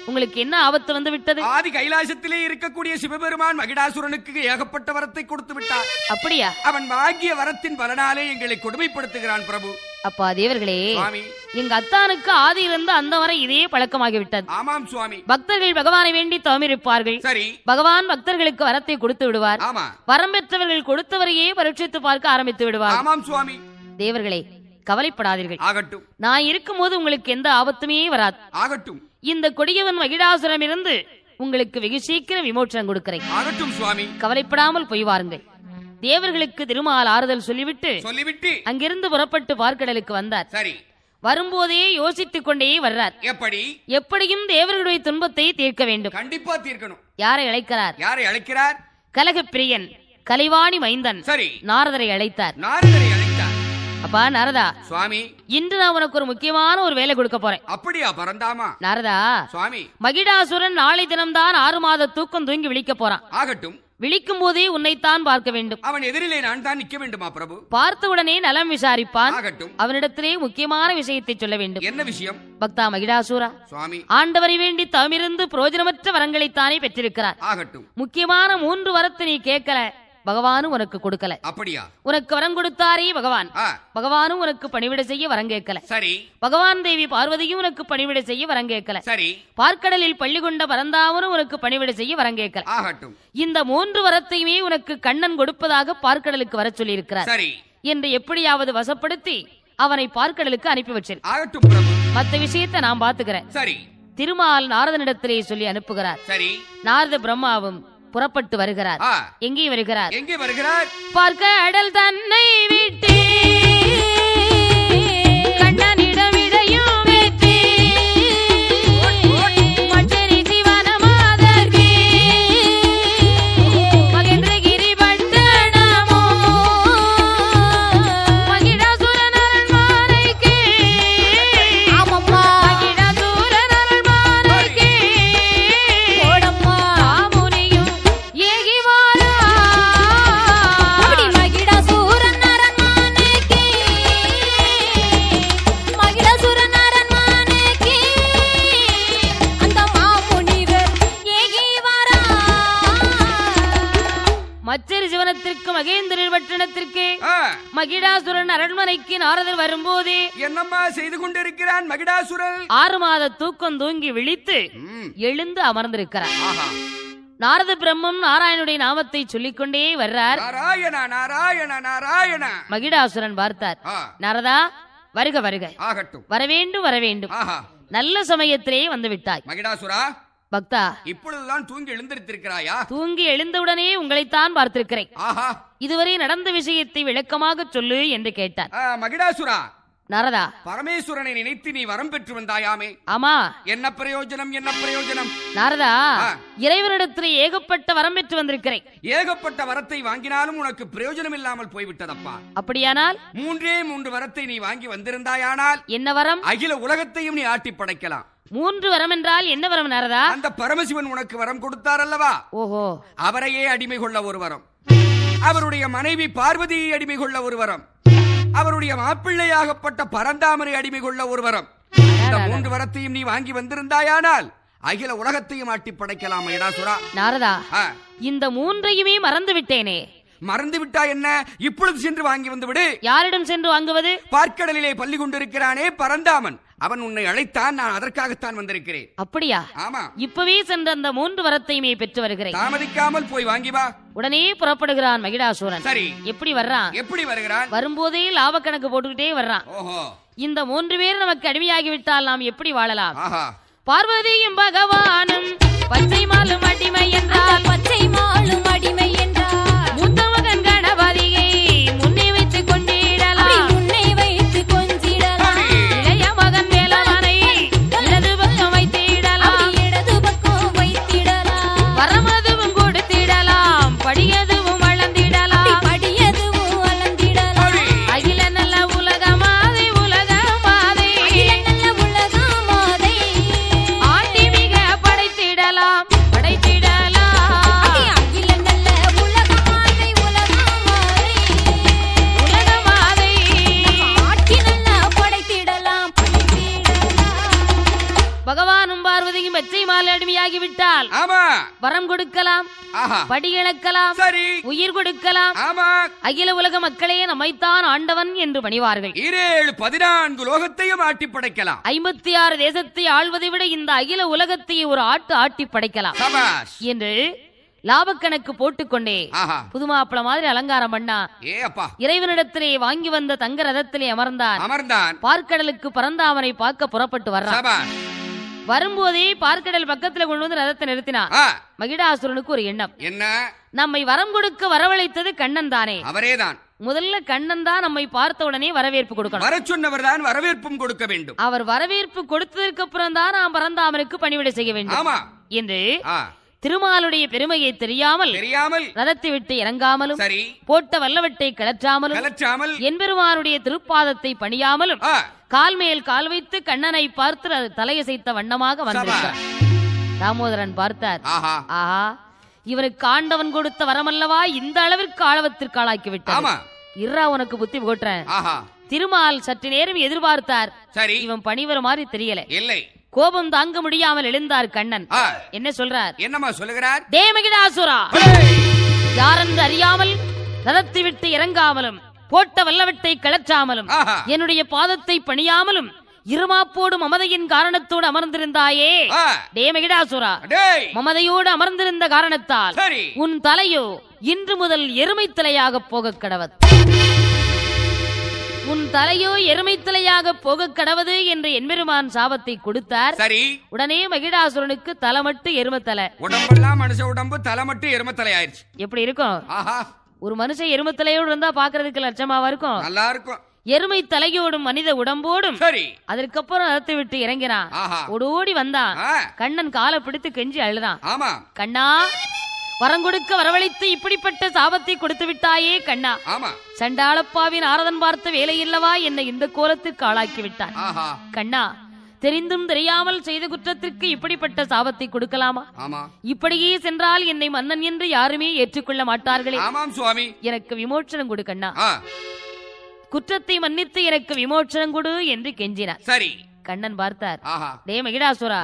உங்களுக்கு என்ன ஆபத்து வந்து விட்டது? ஆதி கைலாசத்திலே இருக்கக்கூடிய சிவபெருமான் மகிடாசுரனுக்கு ஏகப்பட்ட வரத்தை கொடுத்து விட்டார். அப்படியா? அவன் வாங்கிய வரத்தின் பலனாலே எங்களை கொடுமைப்படுத்துகிறான் பிரபு. அப்பா தேவர்களே, எங்க அத்தானுக்கு ஆதியிலிருந்து அந்த வரை இதே பழக்கமாகிவிட்டது. ஆமாம் சுவாமி. பக்தர்கள் பகவானை வேண்டி தவமிருப்பார்கள். சரி, பகவான் பக்தர்களுக்கு வரத்தை கொடுத்து விடுவார். வரம் பெற்றவர்கள் கொடுத்தவரையே பரீட்சித்து பார்க்க ஆரம்பித்து விடுவார். ஆமாம் சுவாமி. தேவர்களே, கவலைப்படாதீர்கள். ஆகட்டும். நான் இருக்கும் போது உங்களுக்கு எந்த ஆபத்துமே வராது. ஆகட்டும். இந்த கொடியவன் மகிடாசுரம் இருந்து உங்களுக்கு வெகு சீக்கிரம் விமோச்சனம் கொடுக்கிறேன். ஆகட்டும் சுவாமி. கவலைப்படாமல் போய் வாருங்கள். தேவர்களுக்கு திருமால் ஆறுதல் சொல்லிவிட்டு அங்கிருந்து புறப்பட்டு பார்க்கடலுக்கு வந்தார். சரி. வரும்போதே யோசித்துக் கொண்டே வர்றார். எப்படியும் தேவர்களுடைய துன்பத்தை தீர்க்க வேண்டும். கண்டிப்பா தீர்க்கணும். யாரை அழைக்கிறார்? கலகப்பிரியன் கலைவாணி மைந்தன் சரி நாரதரை அழைத்தார். அப்பா நாரதா சுவாமி, இன்று நான் உனக்கு ஒரு முக்கியமான ஒரு வேலை கொடுக்க போறேன். அப்படியா பரந்தாமா? நாரதா சுவாமி, மகிடாசுரன் நாளை தினம்தான் 6 மாத தூக்கம் தூங்கி விழிக்க போறான். ஆகட்டும். விழிக்கும் போதே உன்னைத்தான் பார்க்க வேண்டும். அவன் எதிரிலே நான் தான் நிக்க வேண்டுமா பிரபு? பார்த்தவுடனே நலம் விசாரிப்பான். ஆகட்டும். அவனிடத்திலே முக்கியமான விஷயத்தை சொல்ல வேண்டும். என்ன விஷயம்? பக்தா மகிடாசுரா சுவாமி, ஆண்டவரை வேண்டி தவமிருந்து பிரயோஜனமற்ற வரங்களைத்தானே பெற்றிருக்கிறார். ஆகட்டும். முக்கியமான 3 வரத்தை நீ கேட்கல, பகவானும் உனக்கு கொடுக்கல. அப்படியா? உனக்கு வரம் கொடுத்தாரே பகவான், பகவானும் உனக்கு பணிவிட செய்ய வரம் கேட்கல. சரி. பகவான் தேவி பார்வதியும் உனக்கு பணிவிட செய்ய வரம் கேட்கல. சரி. பார்க்கடலில் பள்ளி கொண்ட பரந்தாமனும் உனக்கு பணிவிட செய்ய வரம் கேட்கல. ஆகட்டும். இந்த 3 வரத்தையுமே உனக்கு கண்ணன் கொடுப்பதாக பார்க்கடலுக்கு வர சொல்லி இருக்கிறார். சரி. என்று எப்படியாவது வசப்படுத்தி அவனை பார்க்கடலுக்கு அனுப்பி வச்சேன். ஆகட்டும் பிரபு. மற்ற விஷயத்தை நான் பாத்துக்கிறேன். சரி. திருமால் நாரதனிடத்திலே சொல்லி அனுப்புகிறார். சரி. நாரத பிரம்மாவும் புறப்பட்டு வருகிறார். எங்கே வருகிறார்? பார்க்கடல் தன்னை விட்டு கண்ணனிடம் இடையும் வெற்றி மற்றொரு சிவனமாதர்கே மகேந்திரகிரி பட்டணமோ மகிடாசுரன் அரண்மனைக்கு ஆமம்மா மகிடாசுரன் அரண்மனைக்கு ஓடம்மா முனியும் ஏகி வாரா அப்படி மகிடாசுரன் அரண்மனைக்கு மகிடாசுரன் அரண்மனைக்கு அந்த மாமுனிவர் ஏகி வாரா மற்றொரு சிவனத்திற்கு மகேந்திரர் பட்டணத்திற்கு மகிடாசுரன் அரண்மனைக்கு நாரதர் வரும்போதே என்னம்மா செய்து கொண்டிருக்கிறான் மகிடாசுரன்? 6 மாத தூக்கம் தூங்கி விழித்து எழுந்து அமர்ந்திருக்கிறார். நாரத பிரம்மம் நாராயணுடைய நாமத்தை சொல்லிக்கொண்டே வர்றார். நாராயண நாராயண நாராயண. மகிடாசுரன் பார்த்தார். நாரதா வருக வருக. ஆகட்டும். வரவேண்டும். நல்ல சமயத்திலே வந்து விட்டாய். மகிடாசுரா பக்தா, இப்பொழுதுதான் தூங்கி எழுந்திருக்கிறாயா? தூங்கி எழுந்தவுடனே உங்களைத்தான் பார்த்திருக்கிறேன். இதுவரை நடந்த விஷயத்தை விளக்கமாக சொல்லு என்று கேட்டார். மகிடாசுரா, நாரதா, பரமேஸ்வரனை நினைத்து நீ வரம் பெற்று வந்தாயாமே? ஆமா. என்ன பிரயோஜனம்? நாரதா, இறைவனிடத்தில் ஏகப்பட்ட வரம் பெற்று வந்திருக்கிறேன். ஏகப்பட்ட வரத்தை வாங்கினாலும் உனக்கு பிரயோஜனம் இல்லாமல் போய்விட்டதப்பா. அப்படியானால் 3 வரத்தை நீ வாங்கி வந்திருந்தாயானால் என்ன வரம்? அகில உலகத்தையும் நீ ஆட்டி படைக்கலாம். 3 வரம் என்றால் என்ன வரம் நாரதா? அந்த பரமசிவன் உனக்கு வரம் கொடுத்தார் அல்லவா? ஓஹோ. அவரையே அடிமை கொள்ள ஒரு வரம், அவருடைய மனைவி பார்வதியை அடிமை கொள்ள ஒரு வரம், அவருடைய மாப்பிள்ளையாகப்பட்ட பரந்தாமரை அடிமை கொள்ள ஒரு வரம். இந்த 3 வரத்தையும் நீ வாங்கி வந்திருந்தாயானால் அகில உலகத்தையும் ஆட்டி படைக்கலாம். மகிடாசுரா. நாரதா, இந்த 3ஐயுமே மறந்து விட்டேனே. மறந்து விட்டா என்ன? இப்பொழுது சென்று வாங்கி வந்து விடு. யாரிடம் சென்று வாங்குவது? பார்க்கடலிலே பள்ளி கொண்டிருக்கிறானே பரந்தாமன், அவன் உன்னை அழைத்தான். நான் அதற்காகத்தான் வந்திருக்கிறேன். அப்படியா? ஆமா. இப்பவே சென்று அந்த 3 வரத்தையுமே பெற்று வருகிறேன். தாமதிக்காமல் போய் வாங்கி வா. உடனே புறப்படுகிறான் மகிடாசுரன். சரி. எப்படி வருகிறான்? வரும்போதே லாப கணக்கு போட்டுக்கிட்டே வர்றான். ஓஹோ. இந்த 3 பேர் நமக்கு அடிமையாகிவிட்டால் நாம் எப்படி வாழலாம்? பார்வதியும் பகவானும் பச்சை மாலும் அடிமை என்றால் மூத்த மகன் கணபதியை முன்னே வைத்துக் கொண்டிடலாம். இளைய மகன் வேலவனை இடது பக்கம் வைத்திடலாம். வரமதுவும் கொடுத்திடலாம், படியதுவும் வளர்ந்திடலாம். அகில நல்ல உலகமாதை ஆட்டி மிக படைத்திடலாம். பகவானும் பார்வதியும் பச்சை மாலை அடிமையாகிவிட்டால் வரம் கொடுக்கலாம், படி இழக்கலாம், உயிர் கொடுக்கலாம். அகில உலக மக்களே நம்மைத்தான் ஆண்டவன் என்று பணிவார்கள். 14 லோகத்தையும் ஆட்டி படைக்கலாம். 56 தேசத்தை ஆள்வதை விட இந்த அகில உலகத்தை ஒரு ஆட்டி படைக்கலாம் என்று லாபக்கணக்கு போட்டுக்கொண்டே புதுமாப்பிள மாதிரி அலங்காரம் பண்ணா இறைவனிடத்திலே வாங்கி வந்த தங்க ரதத்திலே அமர்ந்தான். பார்க்கடலுக்கு பரந்தாமனை பார்க்க புறப்பட்டு வர்றான். வரும்போதே பார்க்கடல் பக்கத்துல கொண்டு வந்து ரதத்தை நிறுத்தினான். மகிடாசுரனுக்கு ஒரு எண்ணம். என்ன? நம்மை வரம் கொடுக்க வரவழைத்தது கண்ணன் தானே? அவரேதான். முதல்ல கண்ணன் தான் நம்மை பார்த்த உடனே வரவேற்பு கொடுக்கணும். வர சொன்னவர் தான் வரவேற்பும் கொடுக்க வேண்டும். அவர் வரவேற்பு கொடுத்ததற்கு அப்புறம் தான் நாம் பரந்தாமனுக்கு பணிவிடை செய்ய வேண்டும். ஆமா என்று திருமாலுடைய பெருமையை தெரியாமல் ரதத்தை விட்டு இறங்காமலும் போட்ட வல்லவட்டை கிளற்றாமலும் என்பெருமானுடைய திருப்பாதத்தை பணியாமலும் கால் மேல் கால் வைத்து கண்ணனை பார்த்து தலையசைத்த வண்ணமாக வந்திருக்கிறார். தாமோதரன் பார்த்தார். ஆஹா, இவனுக்கு ஆண்டவன் கொடுத்த வரமல்லவா இந்த அளவிற்கு ஆழவத்திற்கு ஆளாக்கி விட்டான். இர்ரா உனக்கு புத்தி போட்டுறேன். திருமால் சற்று நேரம் எதிர்பார்த்தார். இவன் பணிவர மாதிரி தெரியல. இல்லை, கோபம் தாங்க முடியாமல் எழுந்தார் கண்ணன். என்ன சொல்றார்? என்னமா சொல்லுகிறார்? தேமகிடாசுரா, யாரென்று அறியாமல் ரதத்தை விட்டு இறங்காமலும் போட்ட வல்லவட்டை கிளற்றாமலும் என்னுடைய பாதத்தை பணியாமலும் இருமாப்போடு மமதையின் காரணத்தோடு அமர்ந்திருந்தாயே தேமகிடாசுரா, மமதையோடு அமர்ந்திருந்த காரணத்தால் உன் தலையோ இன்று முதல் எருமை தலையாக போக கடவது. உன் தலையோ எருமை தலையாக போக கடவது என்று எம்பெருமான் சாபத்தை கொடுத்தார். சரி, உடனே மகிடாசுரனுக்கு தலை மட்டும் எருமை தலை, உடம்பெல்லாம் மனுஷ உடம்பு, தலை மட்டும் எருமை தலை ஆயிடுச்சு. எப்படி இருக்கும்? ஒரு மனுஷன் எருமை தலையோடு இருந்தா பாக்குறதுக்கு லட்சமாவா இருக்கும்? நல்லா இருக்கும். எருமை தலையோடும் மனித உடம்போடும் அதற்கப்புறம் ரதத்தை விட்டு இறங்கினான். ஓடி வந்தான். கண்ணன் காலை பிடித்து கெஞ்சி அழுதான். கண்ணா, வரங்கொடுக்க வரவழைத்து இப்படிப்பட்ட சாபத்தை கொடுத்து விட்டாயே கண்ணா. சண்டாளப்பாவின் ஆரதன் பார்த்த வேலையில்லவா என்னை இந்த கோலத்திற்கு ஆளாக்கி விட்டான். கண்ணா, தெரிந்தும் தெரியாமல் செய்த குற்றத்திற்கு இப்படிப்பட்ட சாபத்தை கொடுக்கலாமா? இப்படியே சென்றால் என்னை மன்னன் என்று யாருமே ஏற்றுக்கொள்ள மாட்டார்களே. எனக்கு விமோச்சனம் கொடு கண்ணா, குற்றத்தை மன்னித்து எனக்கு விமோச்சனம் கொடு என்று கெஞ்சினார். சரி, கண்ணன் பார்த்தார். டே மகிடாசுரா,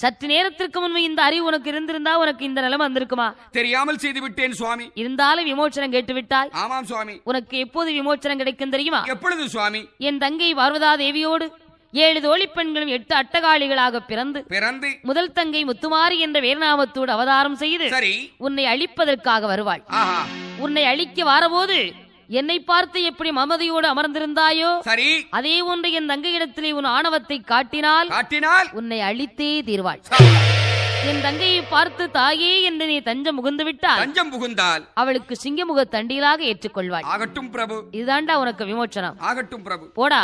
சற்று நேரத்திற்கு முன்பு இந்த அறிவு உனக்கு இருந்திருந்தா உனக்கு இந்த நிலைமை வந்திருக்குமா? தெரியாமல் செய்து விட்டேன் சுவாமி. இருந்தாலும் விமோச்சனம் கேட்டு விட்டாய். ஆமாம் சுவாமி. உனக்கு எப்போது விமோச்சனம் கிடைக்கும் தெரியுமா? எப்பொழுது சுவாமி? என் தங்கை பார்வதா தேவியோடு 7 தோழிப்பெண்களும் 8 அட்டகாளிகளாக பிறந்து முதல் தங்கை முத்துமாரி என்ற வேர்நாமத்தோடு அவதாரம் செய்து உன்னை அழிப்பதற்காக வருவாள். உன்னை அழிக்க வாரபோது என்னை பார்த்து எப்படி மமதையோடு அமர்ந்திருந்தாயோ சரி, அதே ஒன்று என் தங்கையிடத்திலே உன் ஆணவத்தை காட்டினால் உன்னை அழித்தே தீர்வாள். என் தங்கையை பார்த்து தாயே என்று நீ தஞ்சம் புகுந்தால் அவளுக்கு சிங்கமுக தண்டியலாக ஏற்றுக்கொள்வாள். ஆகட்டும் பிரபு, இதுதான்டா உனக்கு விமோச்சனம். ஆகட்டும் பிரபு. போடா.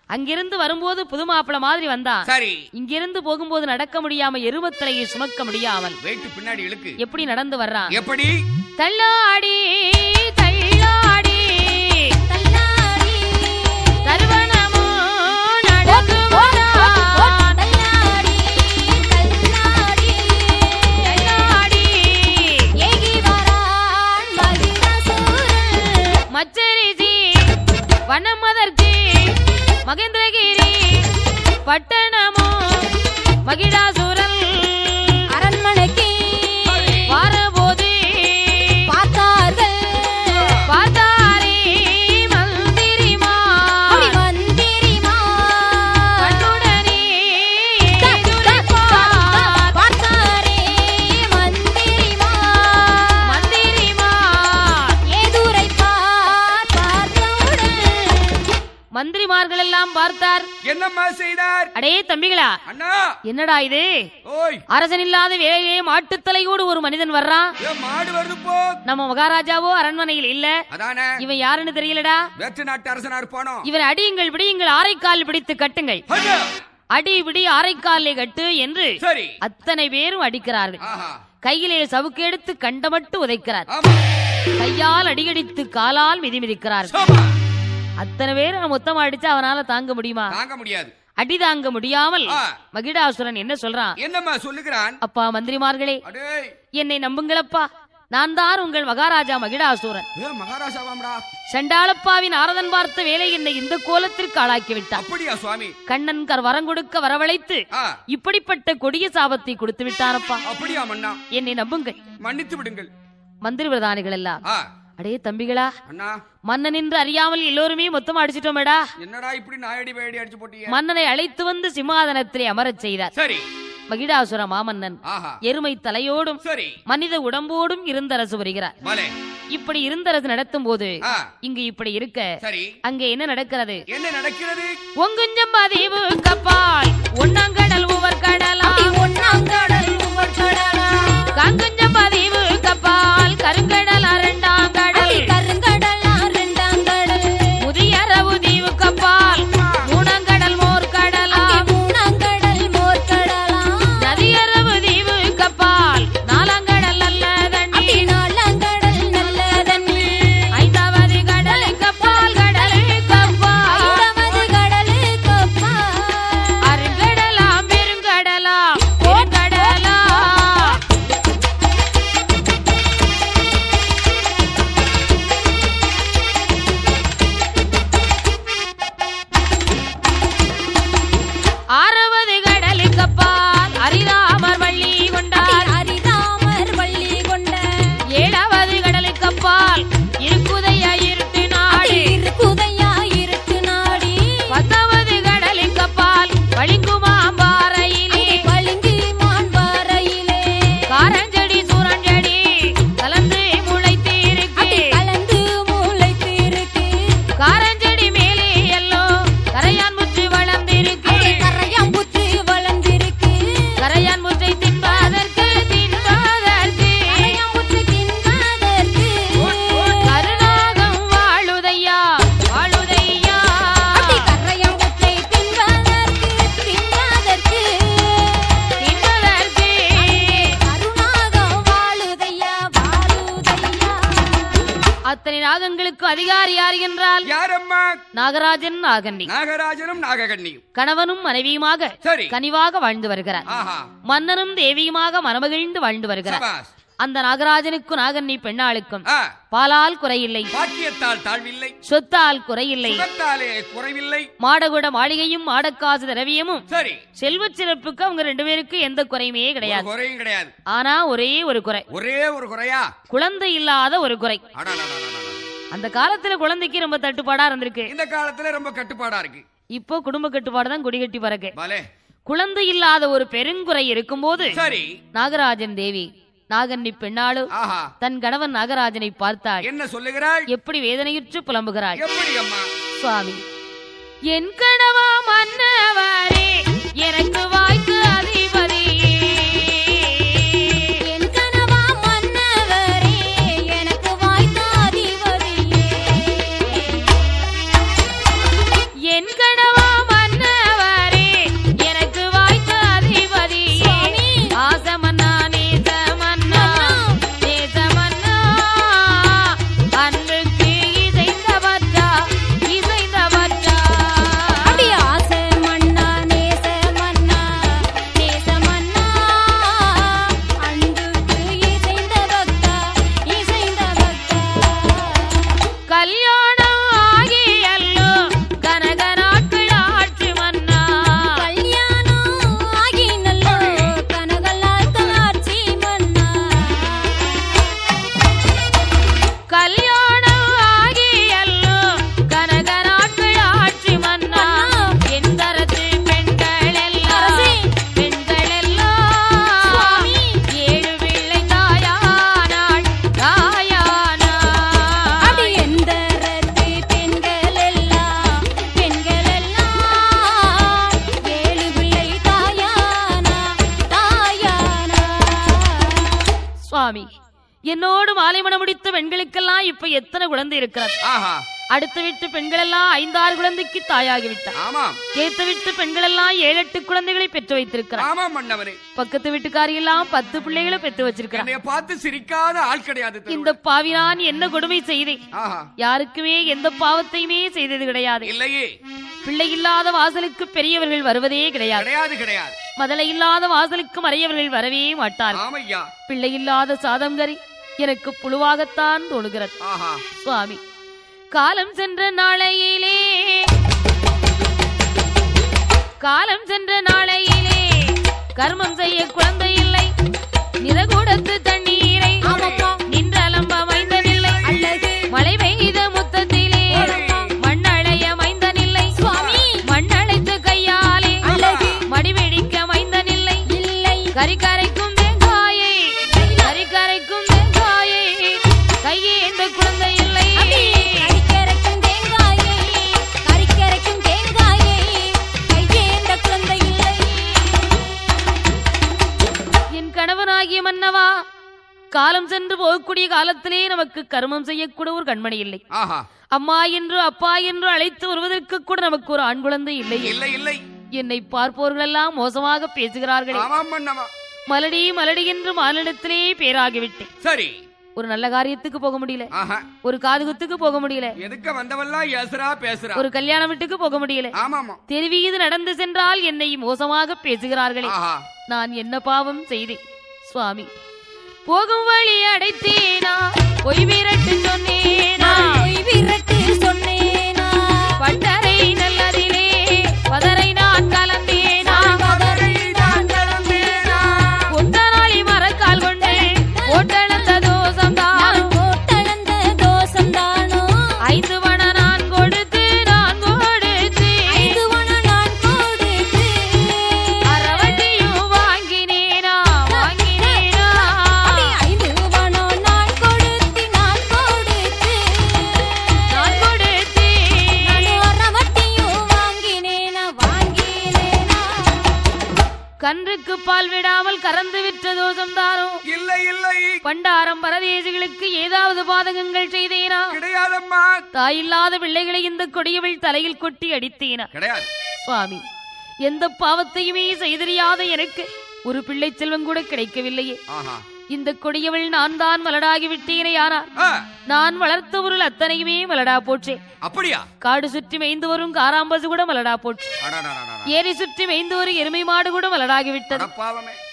அங்கிருந்து வரும்போது புது மாப்பிள மாதிரி வந்தான். சரி, இங்கிருந்து போகும்போது நடக்க முடியாம எருமத்தலையை சுமக்க முடியாமல் பின்னாடி இழுக்கு. எப்படி நடந்து வர்றான்? எப்படி? தள்ளாடி தள்ளாடி தருவனமோ நடந்து வரான். தள்ளாடி ஏகி வரான் மகிடாசுரன். மச்சரிஜி வனமதர்ஜி மகேந்திரகிரி பட்டணமோ மகிடாசுரன் அரண்மனைக்கு வாரபோது பார்த்தாரே மந்திரிமா கண்ணுடனே பார்த்தாரே மந்திரிமா மந்திரிமார்கள் எல்லாம் பார்த்தார். என்னம்மா செய்தார்? அடே தம்பிகளா, அண்ணா, என்னடா இது? அரசன் இல்லாத வேலையிலே மாட்டுத்தலையோடு ஒரு மனிதன் வர்றான். மாடு வருது போ. நம்ம மகாராஜாவோ அரண்மனையில் இல்ல. இவன் யாருன்னு தெரியலடா. வேற்று நாட்டு அரசனா இருப்பானோ? இவன் அடியுங்கள் விடியுங்கள் ஆரைக்கால் பிடித்து கட்டுங்கள், அடி விடி ஆரைக்காலை கட்டு என்று அத்தனை பேரும் அடிக்கிறார்கள். கையிலே சவுக்கு எடுத்து கண்டமட்டு உதைக்கிறார். கையால் அடியடித்து காலால் மிதிக்கிறார்கள். அத்தனை பேரும் மொத்தமா அடிச்சா அவனால தாங்க முடியுமா? தாங்க முடியாது. அடி தாங்க முடியாமல் மகிடாசுரன் என்ன சொல்றான்? என்னம்மா சொல்லுகிறான்? அப்பா மந்திரிமார்களே, என்னை நம்புங்களப்பா, நான் தான் உங்கள் மகாராஜா மகிடாசுரன். மகாராஜாவாம்டா. சண்டாளப்பாவின் ஆரதன் பார்த்த வேலை என்னை இந்த கோலத்திற்கு ஆளாக்கி விட்டான். அப்படியா சுவாமி? கண்ணன் வரம் கொடுக்க வரவழைத்து இப்படிப்பட்ட கொடிய சாபத்தை கொடுத்து விட்டாரப்பா. அப்படியா மன்னா? என்னை நம்புங்கள், மன்னித்து விடுங்கள். மந்திரி பிரதானிகள் எல்லாம், அடே தம்பிகளா, மன்னன் என்று அறியாமல் எல்லோருமே மொத்தமா அடிச்சிட்டோமேடா. என்னடா இப்படி நாயடி வேடி அடிச்சு போட்டீங்க? மன்னனை அழைத்து வந்து சிம்மாதனத்திலே அமரச் செய்தார். சரி, மகிடாசுர மாமன்னன் எருமை தலையோடும் மனித உடம்போடும் இருந்தரசு வருகிறார். இப்படி இருந்தரசு நடத்தும் போது இங்கு இப்படி இருக்க அங்கே என்ன நடக்கிறது? என்ன நடக்கிறது? ஒங்குஞ்சம் பதிவு கப்பால் ஒன்னாங்கடல் உவர் கடலா, ஒன்னாங்கடல் உவர் கடலா, காங்குஞ்சம் பதிவு கப்பால் கருங்க அத்தனை நாகங்களுக்கு அதிகாரி யார் என்றால் யாரம்மா? நாகராஜன் நாகண்ணி. நாகராஜனும் நாககண்ணியும் கணவனும் மனைவியுமாக கனிவாக வாழ்ந்து வருகிறார். மன்னனும் தேவியுமாக மனமகிழ்ந்து வாழ்ந்து வருகிறார். அந்த நாகராஜனுக்கு நாகண்ணி பெண்ணாளுக்கும் பாலால் குறையில்லை, பாக்கியத்தால் தாழ்வில்லை, சொத்தால் குறையில்லை, குறைவில்லை. மாடகுட மாளிகையும் மாடக்காசு திரவியமும் செல்வ சிறப்புக்கு அவங்க 2 பேருக்கு எந்த குறையுமே கிடையாது. ஆனா ஒரே ஒரு குறை. ஒரே ஒரு குறையா? குழந்தை இல்லாத ஒரு குறை. அந்த காலத்துல குழந்தைக்கு ரொம்ப தட்டுப்பாடா இருந்திருக்கு. இந்த காலத்துல ரொம்ப கட்டுப்பாடா இருக்கு. இப்போ குடும்ப கட்டுப்பாடு தான் குடி கட்டி பறக்கு. குழந்தை இல்லாத ஒரு பெருங்குறை இருக்கும் போது நாகராஜன் தேவி நாகண்ணி பெண்ணாளு தன் கணவன் நாகராஜனை பார்த்தாள். என்ன சொல்லுகிறாள்? எப்படி வேதனையுற்று புலம்புகிறாள். சுவாமி, என் கணவா மன்னவரே எனக்கு வாய்த்து அதிபதி, என் கணவா மன்னவரே எனக்கு வாய்த்த அதிபதியே, என் கணவா மன்னவரே எனக்கு வாய்த்த அதிபதி, ஆசமன்னா என்னோடு மாலை மணம் முடித்த பெண்களுக்கெல்லாம் இப்ப எத்தனை குழந்தை இருக்கிறது? அடுத்த வீட்டு பெண்கள் எல்லாம் 5-6 குழந்தைக்கு தாயாகி விட்டார். கேத்த வீட்டு பெண்கள் எல்லாம் 7-8 குழந்தைகளை பெற்று வைத்திருக்கிறார். பக்கத்து வீட்டுக்காரி எல்லாம் 10 பிள்ளைகளை பெற்று வச்சிருக்கிறார். பார்த்து சிரிக்காத ஆள் கிடையாது. இந்த பாவினான் என்ன கொடுமை செய்தேன்? யாருக்குமே எந்த பாவத்தையுமே செய்தது கிடையாது. பிள்ளை இல்லாத வாசலுக்கு பெரியவர்கள் வருவதே கிடையாது. மதலை இல்லாத வாசலுக்கு மறையவர்கள் வரவே மாட்டார். பிள்ளை இல்லாத சாதங்கரி எனக்கு புழுவாகத்தான் தோணுகிறது. சுவாமி, காலம் சென்ற நாளையிலே கர்மம் செய்ய குழந்தை இல்லை, நிறகூடத்து தண்ணீரை நின்றலம்ப மைந்தனில்லை, மழை பெய்த முத்தத்திலே மண்ணளைய மைந்தனில்லை, மண்ணழைத்து கையாலே மடிவெடிக்க மைந்தனில்லை, கரிகரைக்கும் தேங்காயை கையே எந்த குழந்தை இல்லை, கணவனாகிய மன்னவா, காலம் சென்று போகக்கூடிய காலத்திலே நமக்கு கர்மம் செய்யக்கூட ஒரு கண்மணி இல்லை. அம்மா என்று அப்பா என்று அழைத்து வருவதற்கு கூட நமக்கு ஒரு ஆண் குழந்தை இல்லை. என்னை பார்ப்பவர்கள் எல்லாம் மோசமாக பேசுகிறார்களே. மலடி மலடி என்று மாநிலத்திலே பேராகிவிட்டேன். சரி, ஒரு நல்ல காரியத்துக்கு போக முடியல, ஒரு காதுகுத்துக்கு போக முடியல, ஒரு கல்யாண வீட்டுக்கு போக முடியல, தெருவீது நடந்து சென்றால் என்னை மோசமாக பேசுகிறார்களே. நான் என்ன பாவம் செய்தேன்? சுவாமி, போகும் வழி அடைத்தேனா, பொய் விரட்டு சொன்னேனா, பட்டரை நல்லதிலே பதரை நான் கலந்தேனா, கொண்டனாளி மரக்கால் கொண்டு ஓட்டளந்த தோசம்தான், 5 வன நான் கொடுத்து அரவட்டியும் வாங்கினேனா, கன்றுக்கு பால் விடாமல் கறந்து விற்ற தோஷம் தானோ? இல்லை. பண்டாரம் பரதேசிகளுக்கு ஏதாவது பாதகங்கள் செய்தேனா? கிடையாதம்மா. தாயில்லாத பிள்ளைகளை இந்த கொடியவள் தலையில் கொட்டி அடித்தேனா? கிடையாது. சுவாமி, எந்த பாவத்தையுமே செய்தறியாத எனக்கு ஒரு பிள்ளை செல்வம் கூட கிடைக்கவில்லையே. இந்த கொடியவள் நான் தான் மலடாகி விட்டேனே. ஆனா நான் வளர்த்த பொருள் அத்தனையுமே மலடா போச்சே. அப்படியா? காடு சுற்றி மேய்ந்து வரும் காராம்பசு கூட மலடா போச்சு. ஏரி சுற்றி மேய்ந்து வரும் எருமை மாடு கூட மலடாகி விட்டது.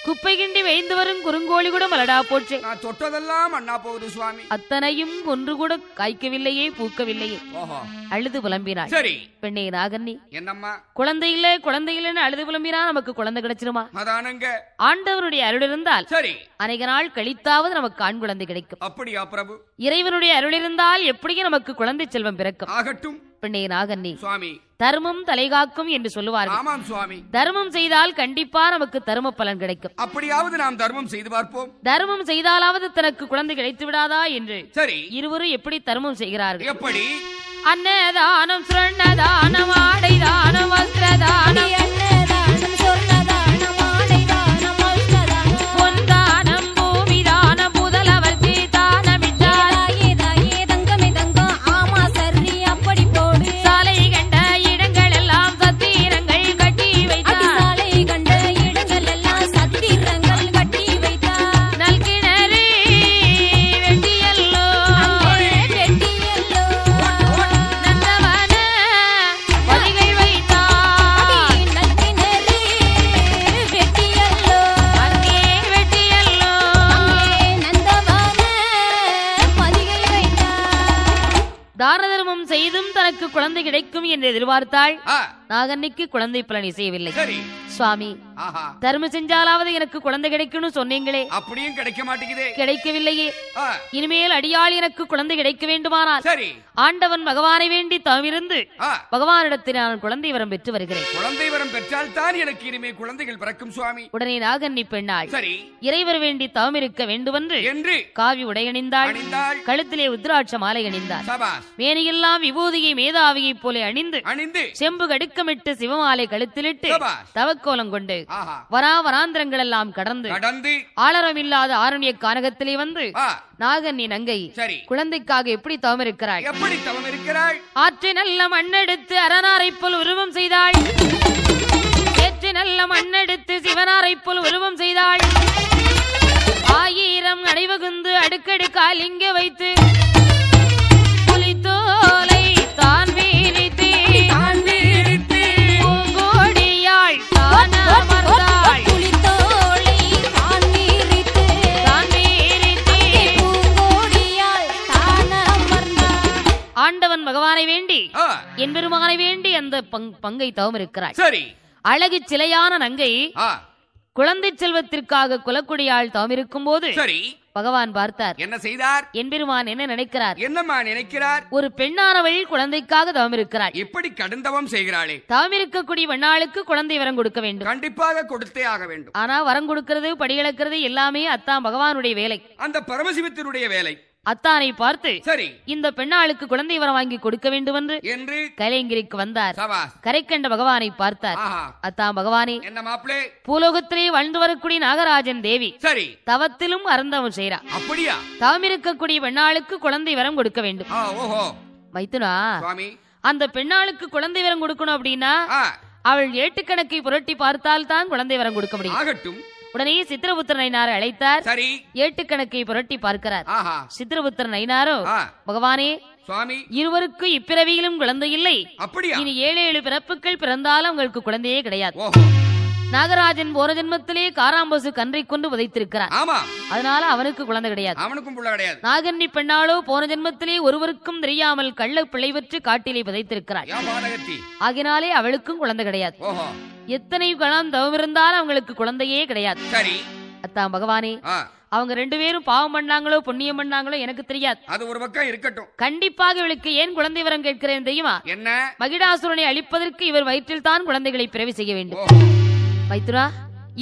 குப்பை கிண்டி மேய்ந்து வரும் குறுங்கோழி கூட மலடா போச்சு. தொட்டதெல்லாம் அண்ணா போகுது சுவாமி. அத்தனையும் ஒன்று கூட காய்க்கவில்லையே, பூக்கவில்லையே. அழுது புலம்பினாள். சரி பெண்ணே நாகன்னி, என்னம்மா குழந்தை இல்ல குழந்தை இல்லன்னு அழுது புலம்பினா நமக்கு குழந்தை கிடைச்சிருமா? அதானங்க. ஆண்டவருடைய அருள் இருந்தால் சரி அநேக நாள் கழித்தாவது நமக்கு ஆண் குழந்தை கிடைக்கும். அப்படியா பிரபு? இறைவனுடைய அருள் இருந்தால் எப்படியும் நமக்கு குழந்தை செல்வம் பிறக்கும். ஆகட்டும் பெண்ணே நாகன்னி, சுவாமி தர்மம் தலைகாக்கும் என்று சொல்லுவார்கள். ஆமாம் சுவாமி. தர்மம் செய்தால் கண்டிப்பா நமக்கு தர்ம பலன் கிடைக்கும். அப்படியாவது நாம் தர்மம் செய்து பார்ப்போம். தர்மம் செய்தாலாவது தனக்கு குழந்தை கிடைத்து விடாதா என்று சரி இருவரும் எப்படி தர்மம் செய்கிறார்கள்? எப்படி? அன்னதானம், சுரண்ணதானம், ஆடைதானம், வஸ்திரதானம், அன்னதானம், சொர்ணதானம், ஆடைதானம், வஸ்திரதானம், பொன்தானம், பூமிதானம், முதலவர்க்கு தானமிட்டால் தாயே தங்கமே தங்கம், ஆமா சரி அப்படி போடு. சாலை கண்ட இடங்கள் எல்லாம் சத்திரங்கள் கட்டி வைத்தார். சாலை கண்ட இடங்கள் எல்லாம் சத்திரங்கள் கட்டி வைத்தார். நல்கிணறு வெட்டியல்லோ, வெட்டியல்லோ, நந்தவன பதிகை வைத்தார். நல்கிணறு வெட்டியல்லோ, அங்கே வெட்டியல்லோ, நந்தவன பதிகை வைத்தார். தான தர்மம் செய்தும் தனக்கு குழந்தை கிடைக்கும் என்று எதிர்பார்த்தாள். நாகன்னிக்கு குழந்தை பலன் செய்யவில்லை. சரி சுவாமி, தர்மம் செஞ்சாலாவது எனக்கு குழந்தை கிடைக்கும்னு சொன்னீங்களே, அப்படியும் கிடைக்க மாட்டேங்குதே. கிடைக்கவில்லையே. இனிமேல் அடியாள் எனக்கு குழந்தை கிடைக்க வேண்டுமானால் சரி ஆண்டவன் பகவானை வேண்டி தவிர்ந்து பகவானிடத்தில் நான் குழந்தை வரம் பெற்று வருகிறேன். குழந்தை வரம் பெற்றால் தான் எனக்கு இனிமே குழந்தைகள் பிறக்கும் சுவாமி. உடனே நாகன்னி பெண்ணாள். சரி இறைவர் வேண்டி தவம் இருக்க வேண்டுமென்று என்று காவி உடையணிந்தாள். கழுத்திலே உத்ராட்ச மாலை அணிந்தாள். மேனையெல்லாம் விபூதியை மேதாவியை போல அணிந்து செம்பு கடுக்கமிட்டு சிவமாலை கழுத்திலிட்டு தவக்கோலம் கொண்டு வராந்தரங்கள் எல்லாம் கடந்து ஆளரமில்லாத ஆரண்ய கானகத்திலே வந்து நாகன்னி நங்கை குழந்தைக்காக எப்படி தவம் இருக்கிறாள்? எப்படி தவம் இருக்கிறாள்? ஆற்று நல்ல மண்ணெடுத்து அரணாரை போல் உருவம் செய்தாள். ஏற்று நல்ல மண்ணெடுத்து சிவனாரை போல் உருவம் செய்தாள். 1000 அடைவகுந்து அடுக்கடுக்கால் இங்கே வைத்து புலித்தோலை தான் வீரித்து பூங்கோடியாள் தான் அமர்ந்தாள். புலித்தோலை தான் வீரித்து பூங்கோடியாள் தான் அமர்ந்தாள். ஆண்டவன் பகவானை வேண்டி என் பெருமானை வேண்டி அந்த பங்கை தவம் இருக்கிறாள். சரி அழகு சிலையான நங்கை குழந்தை செல்வத்திற்காக குலக்குடியாள் தவம் இருக்கும் போது சரி பகவான் பார்த்தார். என்ன செய்தார்? என் பெருமான் என்ன நினைக்கிறார்? என்னம்மா நினைக்கிறார்? ஒரு பெண்ணானவள் குழந்தைக்காக தவம் இருக்கிறாள். எப்படி கடுந்தவம் செய்கிறாளே? தவம் இருக்கக்கூடிய பெண்ணாளுக்கு குழந்தை வரம் கொடுக்க வேண்டும். கண்டிப்பாக கொடுத்தே ஆக வேண்டும். ஆனா வரம் கொடுக்கிறது படியிழக்கிறது எல்லாமே அத்தான் பகவானுடைய வேலை, அந்த பரமசிவத்தினுடைய வேலை. அத்தானை பார்த்து சரி இந்த பெண்ணாளுக்கு குழந்தை வரம் வாங்கி கொடுக்க வேண்டும் என்று கலைங்கிரிக்கு வந்தார். கரைக்கண்ட பகவானை பார்த்தார். அத்தான் பகவானே, என்ன மாப்பிளே, பூலோகத்திலே வாழ்ந்து வரக்கூடிய நாகராஜன் தேவி சரி தவத்திலும் அறந்தவன் செய்யறா. அப்படியா? தவம் இருக்கக்கூடிய பெண்ணாளுக்கு குழந்தை வரம் கொடுக்க வேண்டும். ஓஹோ மைத்துனா, அந்த பெண்ணாளுக்கு குழந்தை வரம் கொடுக்கணும் அப்படின்னா அவள் ஏட்டுக்கணக்கை புரட்டி பார்த்தால் தான் குழந்தை வரம் கொடுக்க முடியும். ஆகட்டும். உடனே சித்திரபுத்திர நயினார் அழைத்தார். சரி ஏட்டுக்கணக்கை புரட்டி பார்க்கிறார். சித்திரபுத்திர நயினாரோ, பகவானே சுவாமி, இருவருக்கு இப்பிறவியிலும் குழந்தை இல்லை. அப்படியா? இனி 7 பிறப்புகள் பிறந்தாலும் உங்களுக்கு குழந்தையே கிடையாது. நாகராஜன் போன ஜென்மத்திலே காராம்பசு கன்றை கொண்டு உதைத்திருக்கிறார். அதனால அவனுக்கு குழந்தை கிடையாது. அவனுக்கும் புள்ள கிடையாது. நாகன்னி பெண்ணாளோ போன ஜென்மத்திலே ஒருவருக்கும் தெரியாமல் கள்ள பிள்ளை வச்சு காட்டிலே விதைத்திருக்கிறார். ஆகினாலே அவளுக்கும் குழந்தை கிடையாது. எத்தனை கணம் தவம் இருந்தாலும் அவங்களுக்கு குழந்தையே கிடையாது. சரி அத்தான் பகவானே, அவங்க 2 பேரும் பாவம் பண்ணாங்களோ புண்ணியம் பண்ணாங்களோ எனக்கு தெரியாது. அது ஒரு பக்கம் இருக்கட்டும். கண்டிப்பாக இவளுக்கு ஏன் குழந்தை வரம் கேட்கிறேன் தெரியுமா? என்ன? மகிடாசுரனை அழிப்பதற்கு இவர் வயிற்றில் தான் குழந்தைகளை பிறவி செய்ய வேண்டும். மைத்துரா,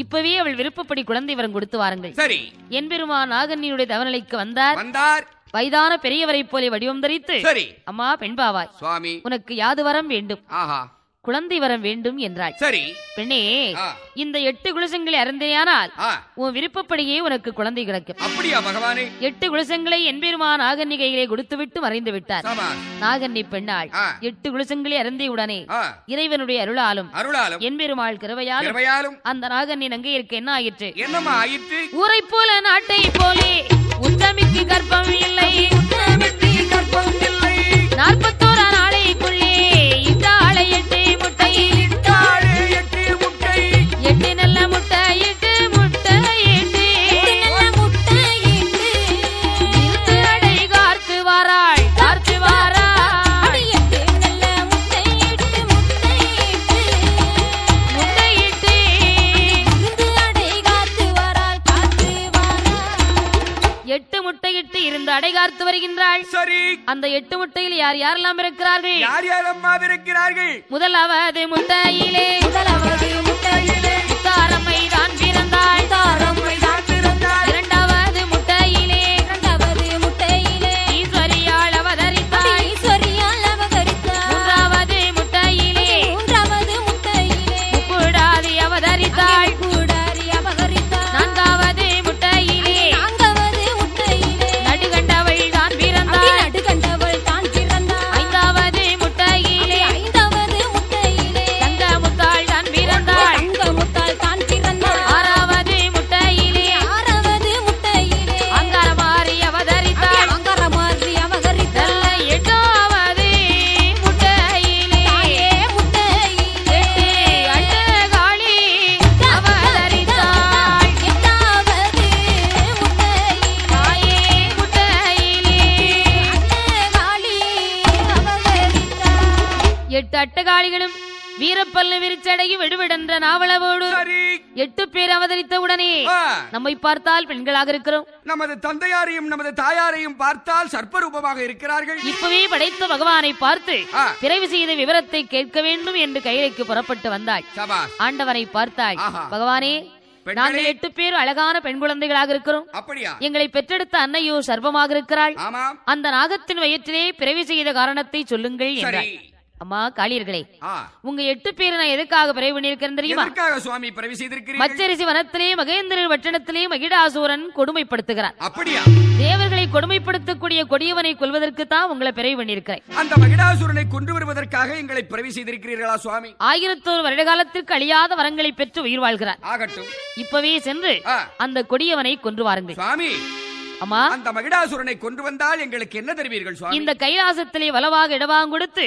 இப்பவே அவள் விருப்பப்படி குழந்தை வரம் கொடுத்து வாருங்கள். சரி. என் பெருமான் நாகன்னியுடைய தவநிலைக்கு வந்தார். வயதான பெரியவரை போல வடிவம் தரித்து, சரி அம்மா பெண்பாவாய், சுவாமி, உனக்கு யாது வரம் வேண்டும்? குழந்தை வரம் வேண்டும் என்றாள். சரி பெண்ணே, இந்த 8 குலசங்களை அறந்தேயானால் உன் விருப்பப்படியே உனக்கு குழந்தை கிடைக்கும். அப்படியா பகவானே? 8 குலசங்களை என்பெருமான் நாகன்னி கையிலே கொடுத்துவிட்டு மறைந்து விட்டார். நாகன்னி பெண்ணாள் 8 குலசங்களை அறந்தையுடனே இறைவனுடைய அருளாலும் என்பெருமாள் கிருபையாலும் அந்த நாகன்னி நங்கையிற்கு என்ன ஆயிற்று? என்னமா ஆயிற்று? ஊரை போல நாட்டை போலே உத்தமிக்கு கர்ப்பம் இல்லை, 41 நாளைக்குள்ளே இட்டாளை 8 முட்டை, 8 நல்ல முட்டை, 8 முட்டை, 8 அடை காத்து வாராள், காத்து வாராள், முட்டை 8 முட்டையிட்டு இருந்து அடை காத்து வருகின்றாள். சரி, அந்த 8 முட்டையில் யார் யாரெல்லாம் இருக்கிறார்கள்? யார் யாரம்மா இருக்கிறார்கள்? முதலாவது முட்டையிலே முத்தாரம்மை தான் பிறந்தாள். இரண்டாவது முட்டையிலே ஈஸ்வரியால் அவதரித்தாள். மூன்றாவது முட்டையிலே முக்குடாதி அவதரித்தாள். நான்காவது முட்டையிலே நடுகண்டவள் தான் பிறந்தாள். ஐந்தாவது முட்டையிலே தங்க முத்தாள் தான் பிறந்தாள். ஆறாவது முட்டையிலே அங்காரமாரி அவதரித்தாள். நல்ல 8வது முட்டையிலே 8 அண்டகாளி அவதரித்தாள். தாயே முட்டையிலே 8 அட்டகாளிகளும் வீரப்பல்ல விரிச்சடையும் விடுவிடென்ற நாவலவோடு 8 பேர் அவதரித்த உடனே நம்மை பார்த்தால் பெண்களாக இருக்கிறோம். நமது தந்தையாரையும் நமது தாயாரையும் பார்த்தால் சர்ப்பரூபமாக இருக்கிறார்கள். இப்பவே படைத்த பகவானை பார்த்து பிறவி செய்த விவரத்தை கேட்க வேண்டும் என்று கைலைக்கு புறப்பட்டு வந்தாள். ஆண்டவனை பார்த்தாள். பகவானே, நாங்கள் 8 பேர் அழகான பெண் குழந்தைகளாக இருக்கிறோம். அப்படியா? எங்களை பெற்றெடுத்த அன்னையோ சர்வமாக இருக்கிறாள். அந்த நாகத்தின் வயிற்றிலே பிறவி செய்த காரணத்தை சொல்லுங்கள் என்றாள். அம்மா காளியர்களே, உங்க 8 பேர் நான் எதுக்காக பிறவி பண்ணியிருக்கிறேன் தெரியுமா? சுவாமி பிறவி செய்திருக்கிறீர்கள்? மச்சரிசி வனத்திலே மகேந்திரர் வட்டணத்திலே மகிடாசூரன் கொடுமைப்படுத்துகிறார். அப்படியா? தேவர்களை கொடுமைப்படுத்தக்கூடிய கொடியவனை கொல்வதற்கு தான் உங்களை பிறவி பண்ணியிருக்கிறேன். அந்த மகிடாசூரனை கொன்று வருவதற்காக எங்களை பிறவி செய்திருக்கிறீர்களா சுவாமி? 1001 வருட காலத்திற்கு அழியாத வரங்களை பெற்று உயிர் வாழ்கிறார். ஆகட்டும், இப்பவே சென்று அந்த கொடியவனை கொன்று வாருங்கள். சுவாமி, அம்மா, அந்த மகிடாசுரனை கொண்டு வந்தால் எங்களுக்கு என்ன தருவீர்கள் சுவாமி? இந்த கைலாசத்திலே வலவாக இடவாங்க கொடுத்து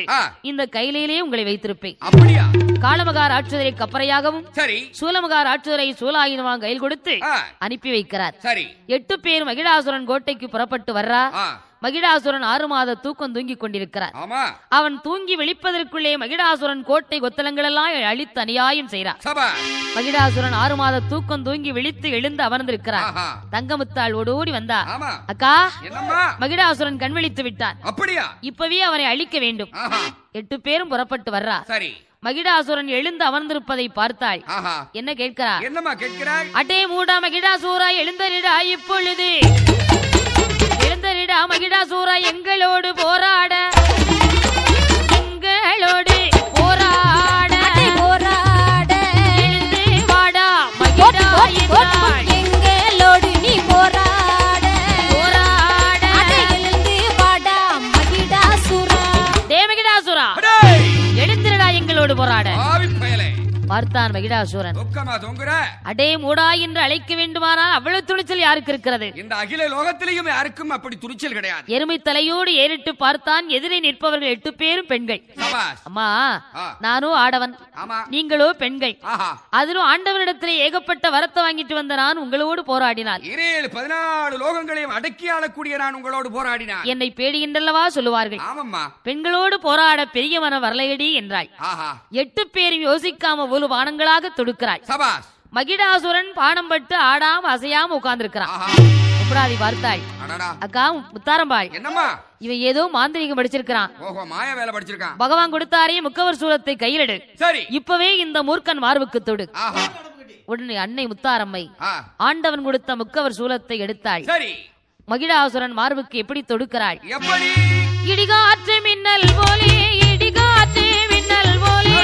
இந்த கையிலே உங்களை வைத்திருப்பேன். அப்படியா? காளமகார் ஆட்சியரை கப்பரையாகவும் சரி, சூலமகார் ஆட்சியரை சூலாயுதமாக கையில் கொடுத்து அனுப்பி வைக்கிறார். சரி, 8 பேர் மகிடாசுரன் கோட்டைக்கு புறப்பட்டு வர்றா. மகிடாசுரன் 6 மாத தூக்கம் தூங்கிக் கொண்டிருக்கிறார். அவன் தூங்கி விழிப்பதற்குள்ளே மகிடாசுரன் கோட்டை கொத்தலங்கள் எல்லாம் அழித்து அநியாயம் செய்கிறார். மகிடாசுரன் 6 மாத தூக்கம் தூங்கி விழித்து எழுந்து அமர்ந்திருக்கிறார். தங்கமுத்தாள் ஓடோடி வந்தா. அக்கா, மகிடாசுரன் கண் விழித்து விட்டான். அப்படியா? இப்பவே அவனை அழிக்க வேண்டும். 8 பேரும் புறப்பட்டு வர்றா. சரி, மகிடாசுரன் எழுந்து அமர்ந்திருப்பதை பார்த்தாள். என்ன கேட்கிறார்? என்னமா கேட்கிறார்? அடே மூடா மகிடாசூரா, எழுந்தரிடா, இப்பொழுது எழுந்தரிடா மகிடாசூரா, எங்களோடு போராட, எங்களோடு போராட, எழுந்து வாடா மகிடா என்றாள். எங்களோடு நீ போராட, போராட, எழுந்து வாடா மகிடாசுரா. டே மகிடாசுரா, எழுந்திரடா எங்களோடு போராட. பார்த்தான் மகிடாசூரன். அடே மூடா என்று அழைக்க வேண்டுமானால் அவ்வளவு துணிச்சல் யாருக்கு இருக்கிறது? இந்த அகில லோகத்திலேயும் யாருக்கும் அப்படி துணிச்சல் கிடையாது. எருமை தலையோடு ஏறிட்டு பார்த்தான். எதிரே நிற்பவர்கள் 8 பேரும் பெண்கள். அம்மா, நானும் ஆடவன், நீங்களோ பெண்கள். அதிலும் ஆண்டவனிடத்திலே ஏகப்பட்ட வரத்தை வாங்கிட்டு வந்த நான் உங்களோடு போராடினால் 14 லோகங்களையும் அடக்கி ஆளக்கூடிய நான் உங்களோடு போராடினான் என்னை பேடுகின்றல்லவா சொல்லுவார்கள். பெண்களோடு போராட பெரிய மனம் வரலையடி என்றாள். 8 பேரும் யோசிக்காம ஒரு பானங்களாக தொடுக்கிறாள். மகிடாசுரன் பானம் பட்டு ஆடாம அசையாம உட்கார்ந்திருக்கிறான். உப்பராதி பார்த்தாள். அக்கா முத்தாரம்பாள், என்னம்மா இவன் ஏதோ மாந்திரிகம் படிச்சிருக்கான். மாய வேலை படிச்சிருக்கான். பகவான் கொடுத்தாரே முக்கவர் சூலத்தை கையிலடு. சரி, இப்பவே இந்த மூர்க்கன் மார்புக்கு தொடு. உடனே அன்னை முத்தாரம்மை ஆண்டவன் கொடுத்த முக்கவர் சூலத்தை எடுத்தாள். சரி, மகிடாசுரன் மார்புக்கு எப்படி தொடுக்கிறாள்? எப்படி? இடிகாற்று மின்னல் போலே, இடிகாற்று மின்னல் போலே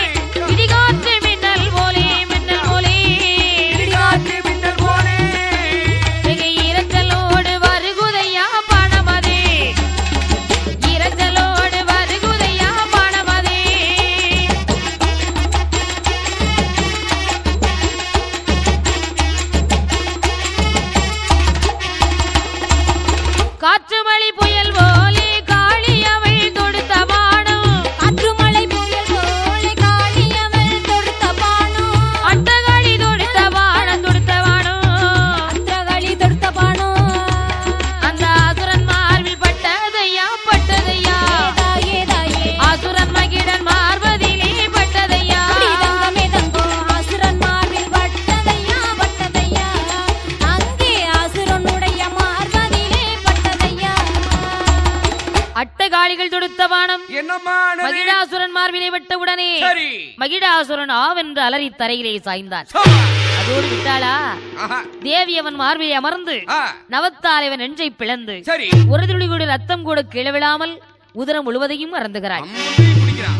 காற்று மழை புயல் போலே காளி அவள் தொடுத்த பானம் காற்று மழை புயல் போலே காளி அவள் தொடுத்த பானம் அட்டகாளி தொடுத்த பானம் அட்டகாளி தொடுத்த பானம் அந்த அசுரன் மார்பில் பட்டதையா பட்டதையா அசுரன் மகிடன் மார்பதிலே பட்டதையா தங்கமே தங்கோ அசுரன் மார்பில் பட்டதையா பட்டதையா அங்கே அசுரனுடைய மார்பதிலே பட்டதையா அட்டகாளிகள் தொடுத்த பானம் என்னம்மா மகிடாசுரன் மார்பிலே பட்டவுடனே மகிடாசுரன் ஆவென்று அலறி தரையிலே சாய்ந்தான். அதோடு விட்டாளா தேவி அவன் மார்பிலே அமர்ந்து நவத்தாலைவன் நெஞ்சை பிளந்து ஒரு துளி கூட ரத்தம் கூட கிளவிழாமல் உதரம் முழுவதையும் அறந்துகிறாள்.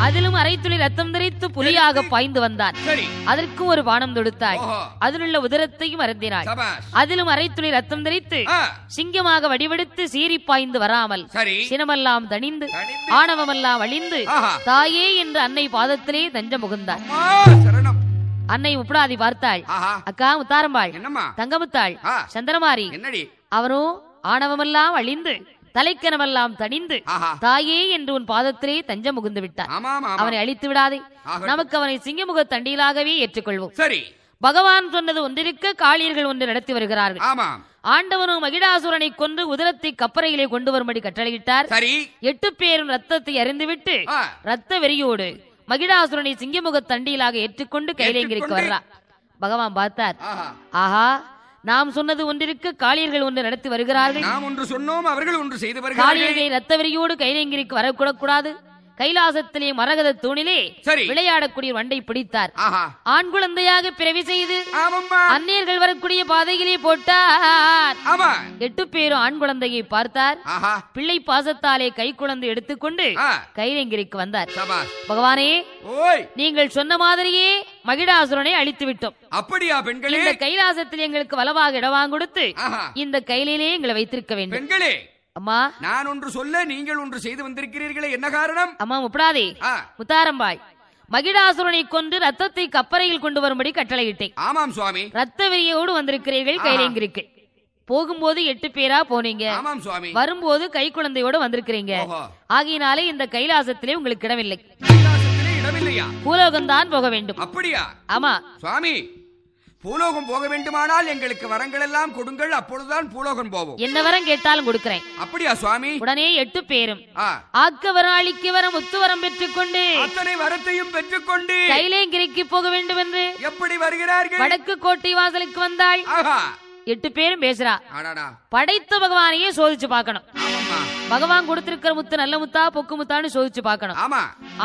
அதிலும் அரை துளி ரத்தம் தெரித்து புலியாக பாய்ந்து வந்தான். அதற்கும் ஒரு பானம் தொடுத்தாள். அதிலுள்ள உதரத்தையும் அருந்தினாள். அதிலும் அரை துளி ரத்தம் தெரித்து சிங்கமாக வடிவெடுத்து சீறி பாய்ந்து வராமல் சினமெல்லாம் தணிந்து ஆணவமெல்லாம் அழிந்து தாயே என்று அன்னை பாதத்திலே தஞ்சம் புகுந்தாள். அன்னை முப்படாதி பார்த்தாள். அக்கா முத்தாரம்பாள், தங்கமுத்தாள், சந்திரமாரி, அவரும் ஆணவமெல்லாம் அழிந்து தலைக்கனமெல்லாம் தணிந்து தாயே என்று உன் பாதத்திலே தஞ்சம் முகுந்து விட்டார். அவனை அழித்து விடாதே, நமக்கு அவனை சிங்கமுக தண்டியலாகவே ஏற்றுக்கொள்வோம். சரி, பகவான் சொன்னது ஒன்றிருக்க காளியர்கள் ஒன்று நடத்தி வருகிறார்கள். ஆண்டவனும் மகிடாசுரனை கொன்று உதரத்தை கப்பறையிலே கொண்டு வரும்படி கட்டளையிட்டார். 8 பேரும் ரத்தத்தை அறிந்துவிட்டு ரத்த வெறியோடு மகிடாசுரனை சிங்கமுக தண்டியலாக ஏற்றுக்கொண்டு கைலேங்கிரிக்கு வர்றார். பகவான் பார்த்தார். ஆஹா, நாம் சொன்னது ஒன்றிருக்க காளியர்கள் ஒன்று நடத்தி வருகிறார்கள். நாம் ஒன்று சொன்னோம், அவர்கள் ஒன்று செய்து வருகிறார்கள். காளியர்களை ரத்த வெறியோடு கைலேங்கிரிக்கு வரக்கூடாது. கைலாசத்திலே மரகத தூணிலே விளையாடக்கூடிய வண்டை பிடித்தார். ஆண் குழந்தையாக பிறவி செய்து அந்நியர்கள் வரக்கூடிய பாதையிலே போட்டார். 8 பேரும் ஆண் குழந்தையை பார்த்தார். பிள்ளை பாசத்தாலே கை குழந்தை எடுத்துக்கொண்டு கைலேங்கிரிக்கு வந்தார். பகவானே, நீங்கள் சொன்ன மாதிரியே மகிடாசுரனை அழித்து விட்டோம். அப்படியா பெண்களே? இந்த கைலாசத்தில் எங்களுக்கு வலவாக இடவாங்க கொடுத்து இந்த கையிலே எங்களை வைத்திருக்க வேண்டும். பெண்களே, அம்மா, நான் ஒன்று சொல்ல நீங்கள் ஒன்று செய்து வந்திருக்கிறீர்களே, என்ன காரணம்? அம்மா முப்படாதே, முத்தாரம்பாள், மகிடாசுரனை கொன்று ரத்தத்தை கப்பறையில் கொண்டு வரும்படி கட்டளையிட்டேன். ஆமாம் சுவாமி. ரத்த வெறியோடு வந்திருக்கிறீர்கள் கைலேங்கிரிக்கு. போகும்போது 8 பேரா போனீங்க. ஆமாம் சுவாமி. வரும்போது கை குழந்தையோட வந்திருக்கிறீங்க. ஆகையினாலே இந்த கைலாசத்திலே உங்களுக்கு இடமில்லை. இடமில்லையா? பூலோகம்தான் போக வேண்டும். அப்படியா? ஆமா சுவாமி, பூலோகம் போக வேண்டுமானால் எங்களுக்கு வரங்கள் எல்லாம் கொடுங்கள், அப்பொழுதுதான் பூலோகம் போவோம். என்ன வரம் கேட்டாலும் கொடுக்கிறேன். அப்படியா சுவாமி? உடனே 8 பேரும் ஆக்கவரம் அழிக்கவரம் முத்துவரம் பெற்றுக்கொண்டு அத்தனை வரத்தையும் பெற்றுக்கொண்டு கைலேங்கிரிக்கு போக வேண்டும் என்று எப்படி வருகிறார்கள்? வடக்கு கோட்டை வாசலுக்கு வந்தாள். 8 பேரும் பேசுறா. படைத்த பகவானையே சோதிச்சு பார்க்கணும். பகவான் கொடுத்திருக்கிற முத்து நல்ல முத்தா பொக்கு முத்தான்னு சோதிச்சு பார்க்கணும்.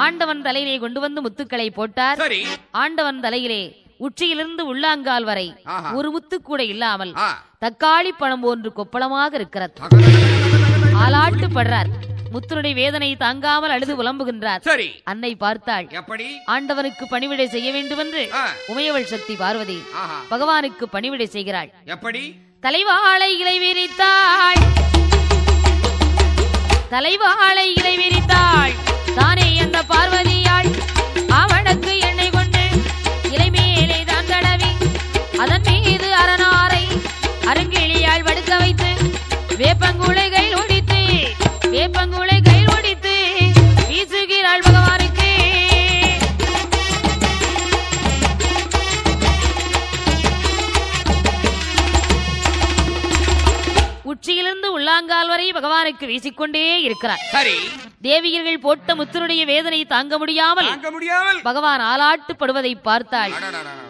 ஆண்டவன் தலையிலே கொண்டு வந்து முத்துக்களை போட்டார். ஆண்டவன் தலையிலே உச்சியிலிருந்து உள்ளாங்கால் வரை ஒரு முத்து கூட இல்லாமல் தக்காளி பழம் போன்று கொப்பளமாக இருக்கிறது. ஆலாட்டு படுறார். முத்துனுடைய வேதனை தாங்காமல் அழுது புலம்புகின்றார். அன்னை பார்த்தாள். ஆண்டவனுக்கு பணிவிடை செய்ய வேண்டும் என்று உமையவள் சக்தி பார்வதி பகவானுக்கு பணிவிடை செய்கிறாள். எப்படி? தலைவாழை இலை விரித்தாள், தலைவாழை இலை விரித்தாள். தானே அந்த பார்வதியாள் அவனுக்கு எண்ணெய் கொண்டு இலை மேலே தான் தடவி அதன் மீது அரணாரை அருங்கிழியாள் படுக்க வைத்து வேப்பங்குளை கையில் ஒடித்து வேப்பங்குளை கையில் ஒடித்து வீசுகிறாள் பகவானுக்கு. உச்சியிலிருந்து உள்ளாங்கால் வரை பகவானுக்கு வீசிக்கொண்டே இருக்கிறார். தேவியர்கள் போட்ட முத்துனுடைய வேதனை தாங்க முடியாமல் பகவான் ஆலாட்டுப்படுவதை பார்த்தாள்.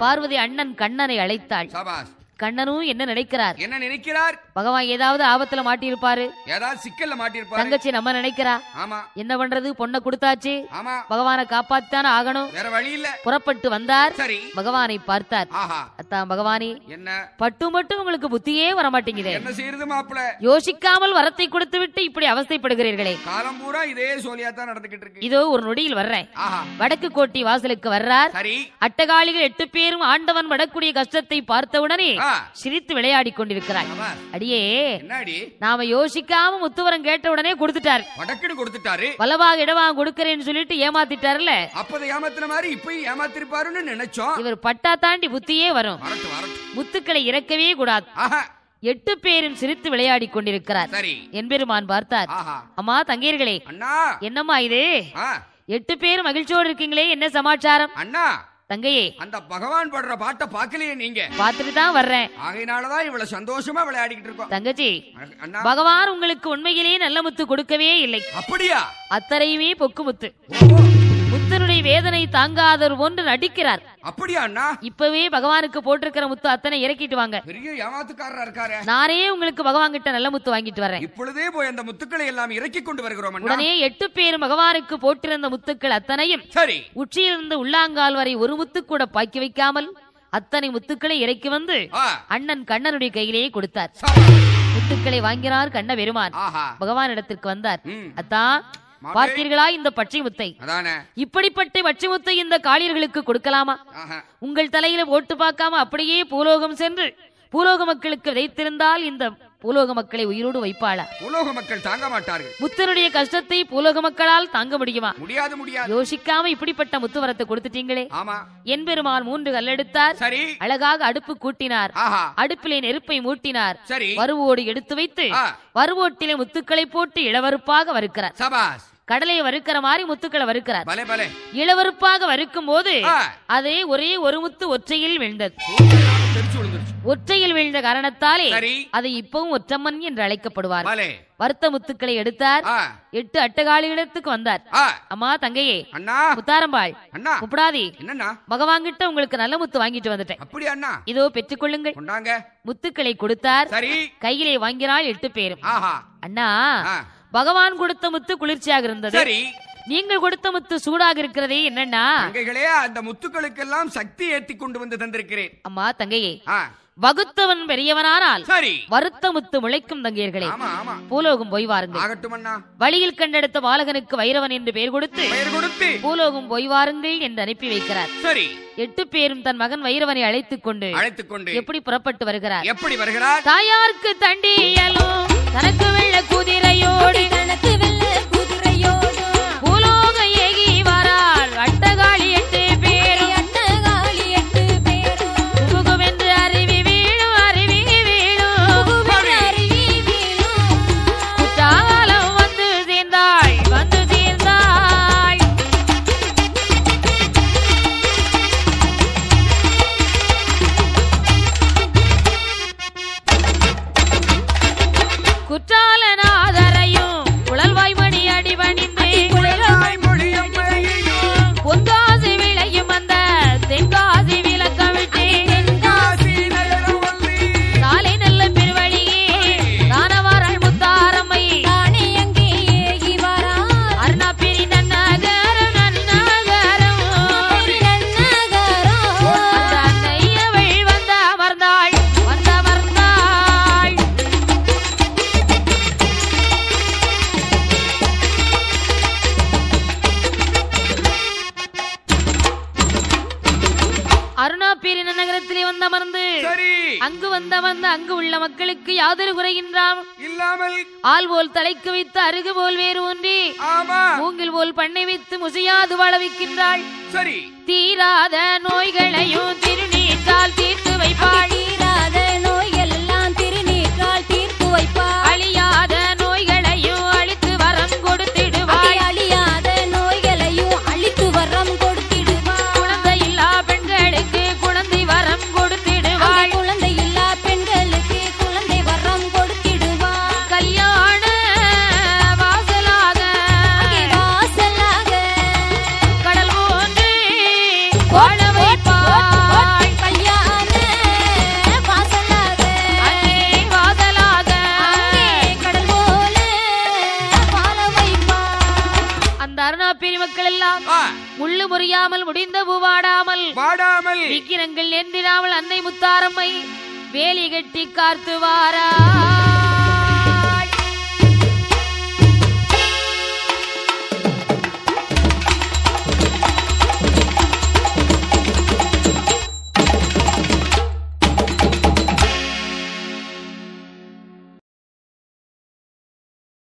பார்வதி அண்ணன் கண்ணனை அழைத்தாள். கண்ணனும் என்ன நினைக்கிறார்? என்ன நினைக்கிறார்? பகவான் ஏதாவது ஆபத்துல மாட்டியிருப்பாரு, ஏதாவது சிக்கல்ல மாட்டியிருப்பாரு. தங்கச்சி நம்ம நினைக்கிறா. ஆமா. என்ன பண்றது, பொண்ணை கொடுத்தாச்சு. ஆமா. பகவானை காப்பாத்தான ஆகணும், வேற வழி இல்ல. புறப்பட்டு வந்தார். சரி. பகவானை பார்த்தார். அத்தான் பகவானே, என்ன பட்டு மட்டும் உங்களுக்கு புத்தியே வர மாட்டேங்குது. என்ன செய்யறது மாப்பிள? யோசிக்காமல் வரத்தை கொடுத்து விட்டு இப்படி அவஸ்தைப்படுகிறீர்களே. காலம் பூரா இதே சோலியா தான் நடந்துகிட்டு இருக்கு. இதோ ஒரு நொடியில் வர்றேன். வடக்கு கோட்டை வாசலுக்கு வர்றார். அட்டகாளிகள் 8 பேரும் ஆண்டவன் வடக்கூடிய கஷ்டத்தை பார்த்தவுடனே சிரித்து விளையாடி கொண்டிருக்கிறார். அடியே, நாம யோசிக்காம முத்துவரம் கேட்ட உடனே கொடுத்துட்டாரு. கொடுத்துட்டாரு. வலவாக இடவாக கொடுக்கறேன்னு சொல்லிட்டு ஏமாத்திட்டாருல. அப்பதை ஏமாத்தின மாதிரி இப்ப ஏமாத்திருப்பாருன்னு நினைச்சோம். இவர் பட்டா தாண்டி புத்தியே வரும். முத்துக்களை இறக்கவே கூடாது. 8 பேரும் சிரித்து விளையாடி கொண்டிருக்கிறார். என்பெருமான் பார்த்தார். அம்மா தங்கையர்களே, என்னம்மா இது? 8 பேரும் மகிழ்ச்சியோடு இருக்கீங்களே, என்ன சமாச்சாரம்? அண்ணா தங்கையே, அந்த பகவான் படுற பாட்ட பாக்கலையே நீங்க? பாத்துட்டு தான் வர்றேன். ஆகையினாலதான் இவ்வளவு சந்தோஷமா விளையாடிக்கிட்டு இருக்கோம். தங்கச்சி, பகவான் உங்களுக்கு உண்மையிலேயே நல்ல முத்து கொடுக்கவே இல்லை. அப்படியா? அத்தனையுமே பொக்கு முத்து. முத்தனுடைய வேதனை தாங்காதவர் ஒன்று நடிக்கிறார். அப்படியா அண்ணா? இப்பவே பகவானுக்கு போட்டிருக்கிற முத்து அத்தனை இறக்கிட்டு வாங்க. பெரிய ஏமாத்துக்காரரா இருக்காரு. நானே உங்களுக்கு பகவான் கிட்ட நல்ல முத்து வாங்கிட்டு வரேன். இப்பொழுதே போய் அந்த முத்துக்களை எல்லாம் இறக்கி கொண்டு வருகிறோம். உடனே 8 பேரும் பகவானுக்கு போட்டிருந்த முத்துக்கள் அத்தனையும் சரி உச்சியிலிருந்து உள்ளாங்கால் வரை ஒரு முத்து கூட பாக்கி வைக்காமல் அத்தனை முத்துக்களை இறக்கி வந்து அண்ணன் கண்ணனுடைய கையிலேயே கொடுத்தார். முத்துக்களை வாங்கினார் கண்ண பெருமான். பகவான் இடத்திற்கு வந்தார். அத்தான் பார்த்தீர்களா இந்த பச்சை முத்தை? இப்படிப்பட்ட பச்சை முத்தை இந்த காளியர்களுக்கு கொடுக்கலாமா? உங்கள் தலையில போட்டு பார்க்காம அப்படியே பூலோகம் சென்று பூலோக மக்களுக்கு விதைத்திருந்தால் இந்த பூலோக மக்களை உயிரோடு வைப்பாளா? பூலோக மக்கள் தாங்க மாட்டார்கள். முத்தனுடைய கஷ்டத்தை பூலோக மக்களால் தாங்க முடியுமா? முடியாது, முடியாது. யோசிக்காம இப்படிப்பட்ட முத்துவரத்தை கொடுத்துட்டீங்களே. என்பெருமான் 3 கல்லெடுத்தார். சரி. அழகாக அடுப்பு கூட்டினார். அடுப்பிலே நெருப்பை மூட்டினார். சரி. வறுவோடு எடுத்து வைத்து வறுவோட்டிலே முத்துக்களை போட்டு இளவருப்பாக வறுக்கிறார். சபாஸ். கடலை வறுக்கிற மாதிரி முத்துக்களை வறுக்கிறார். பலே பலே. இளவருப்பாக வறுக்கும் போது அதே ஒரே ஒரு முத்து ஒற்றையில் விழுந்தது. ஒற்றையில் விழுந்த காரணத்தாலே அதை இப்பவும் ஒற்றம்மன் என்று அழைக்கப்படுவார். வறுத்த முத்துக்களை எடுத்தார். 8 அட்டகாளிகளுக்கு வந்தார். அம்மா தங்கையே, முத்தாரம்பாள், முப்படாதி, பகவான் கிட்ட உங்களுக்கு நல்ல முத்து வாங்கிட்டு வந்துட்டேன். அப்படி அண்ணா? இதோ பெற்றுக்கொள்ளுங்கள். முத்துக்களை கொடுத்தார். கையிலே வாங்கினாள் 8 பேரும். அண்ணா, பகவான் கொடுத்த முத்து குளிர்ச்சியாக இருந்தது. நீங்கள் கொடுத்த முத்து சூடாக இருக்கிறதே என்னன்னா? அந்த முத்துக்களுக்கெல்லாம் சக்தி ஏற்றி கொண்டு வந்து தந்திருக்கிறேன். அம்மா தங்கையே, வகுத்தவன் பெரியவனானால் வருத்த முத்து முளைக்கும். தங்கையர்களே, பூலோகம் போய் வாருங்கள். வழியில் கண்டெடுத்த பாலகனுக்கு வைரவன் என்று பெயர் கொடுத்து பூலோகம் போய் வாருங்கள் என்று அனுப்பி வைக்கிறார். 8 பேரும் தன் மகன் வைரவனை அழைத்துக் கொண்டு எப்படி புறப்பட்டு வருகிறார்? எப்படி வருகிறார்? தாயாருக்கு தண்டியலும் தனக்கு வெள்ள குதிரையோடு பூலோக ஏகி வரார். அட்டகாளி 8 பேரும் புகுவென்று அருவி வீழும், அருவி வீழும். குற்றாலம் வந்து சேர்ந்தாள், வந்து சேர்ந்தாள். குற்றாலநாதரையும் குழல்வாய்மணி அடிபணிந்து பொன்காசி விளையும் அந்த தென்காசி விளக்கவிட்டு சாலை நல்ல பெருவழியே தானவாராள் முத்தாரம்மை அருணாப்பிரி நன்னகரம் நன்னகரம் அந்த அன்னையவள் வந்த அமர்ந்தாள், வந்த அமர்ந்தாள். அருணாப்பேரி நகரத்திலே வந்தமர்ந்து அங்கு வந்தமர்ந்து அங்கு உள்ள மக்களுக்கு யாதொரு குறைகின்றாம் இல்லாமல் ஆள் போல் தலைக்கு வைத்து அருகு போல் வேறு ஒன்றி மூங்கில் போல் பண்ணை வைத்து முசையாது வாழ வைக்கின்றாள். தீராத நோய்களையும் திருநீற்றால் தீர்த்து வைப்பாள். தீராத நோய்கள் எல்லாம் திருநீற்றால் தீர்த்து வைப்பாள். அழியாத நோய்களையும் அழித்து வரம் கொடுத்திடுவாள். அழியாத நோய்களையும் அழித்து வரம் கொடுத்திடுவாள். குழந்தையில்லா பெண்களுக்கு குழந்தை வரம் கொடுத்திடுவாள். குழந்தையில்லா பெண்களுக்கு குழந்தை வரம் கொடுத்திடுவாள். கல்யாண வாசலாக வாசலாக கடல் போன்று வாழ வைப்பாள். கல்யாண வாசலாக வாசலாக கடல் போல வாழ வைப்பாள். அந்த அருணாப்பேரி மக்கள் எல்லாம் முள்ளு முறியாமல் முடிந்த பூவாடாமல் விக்கிரங்கள் நேர்ந்திடாமல் அன்னை முத்தாரம்மை வேலி கட்டி காத்து வாரா.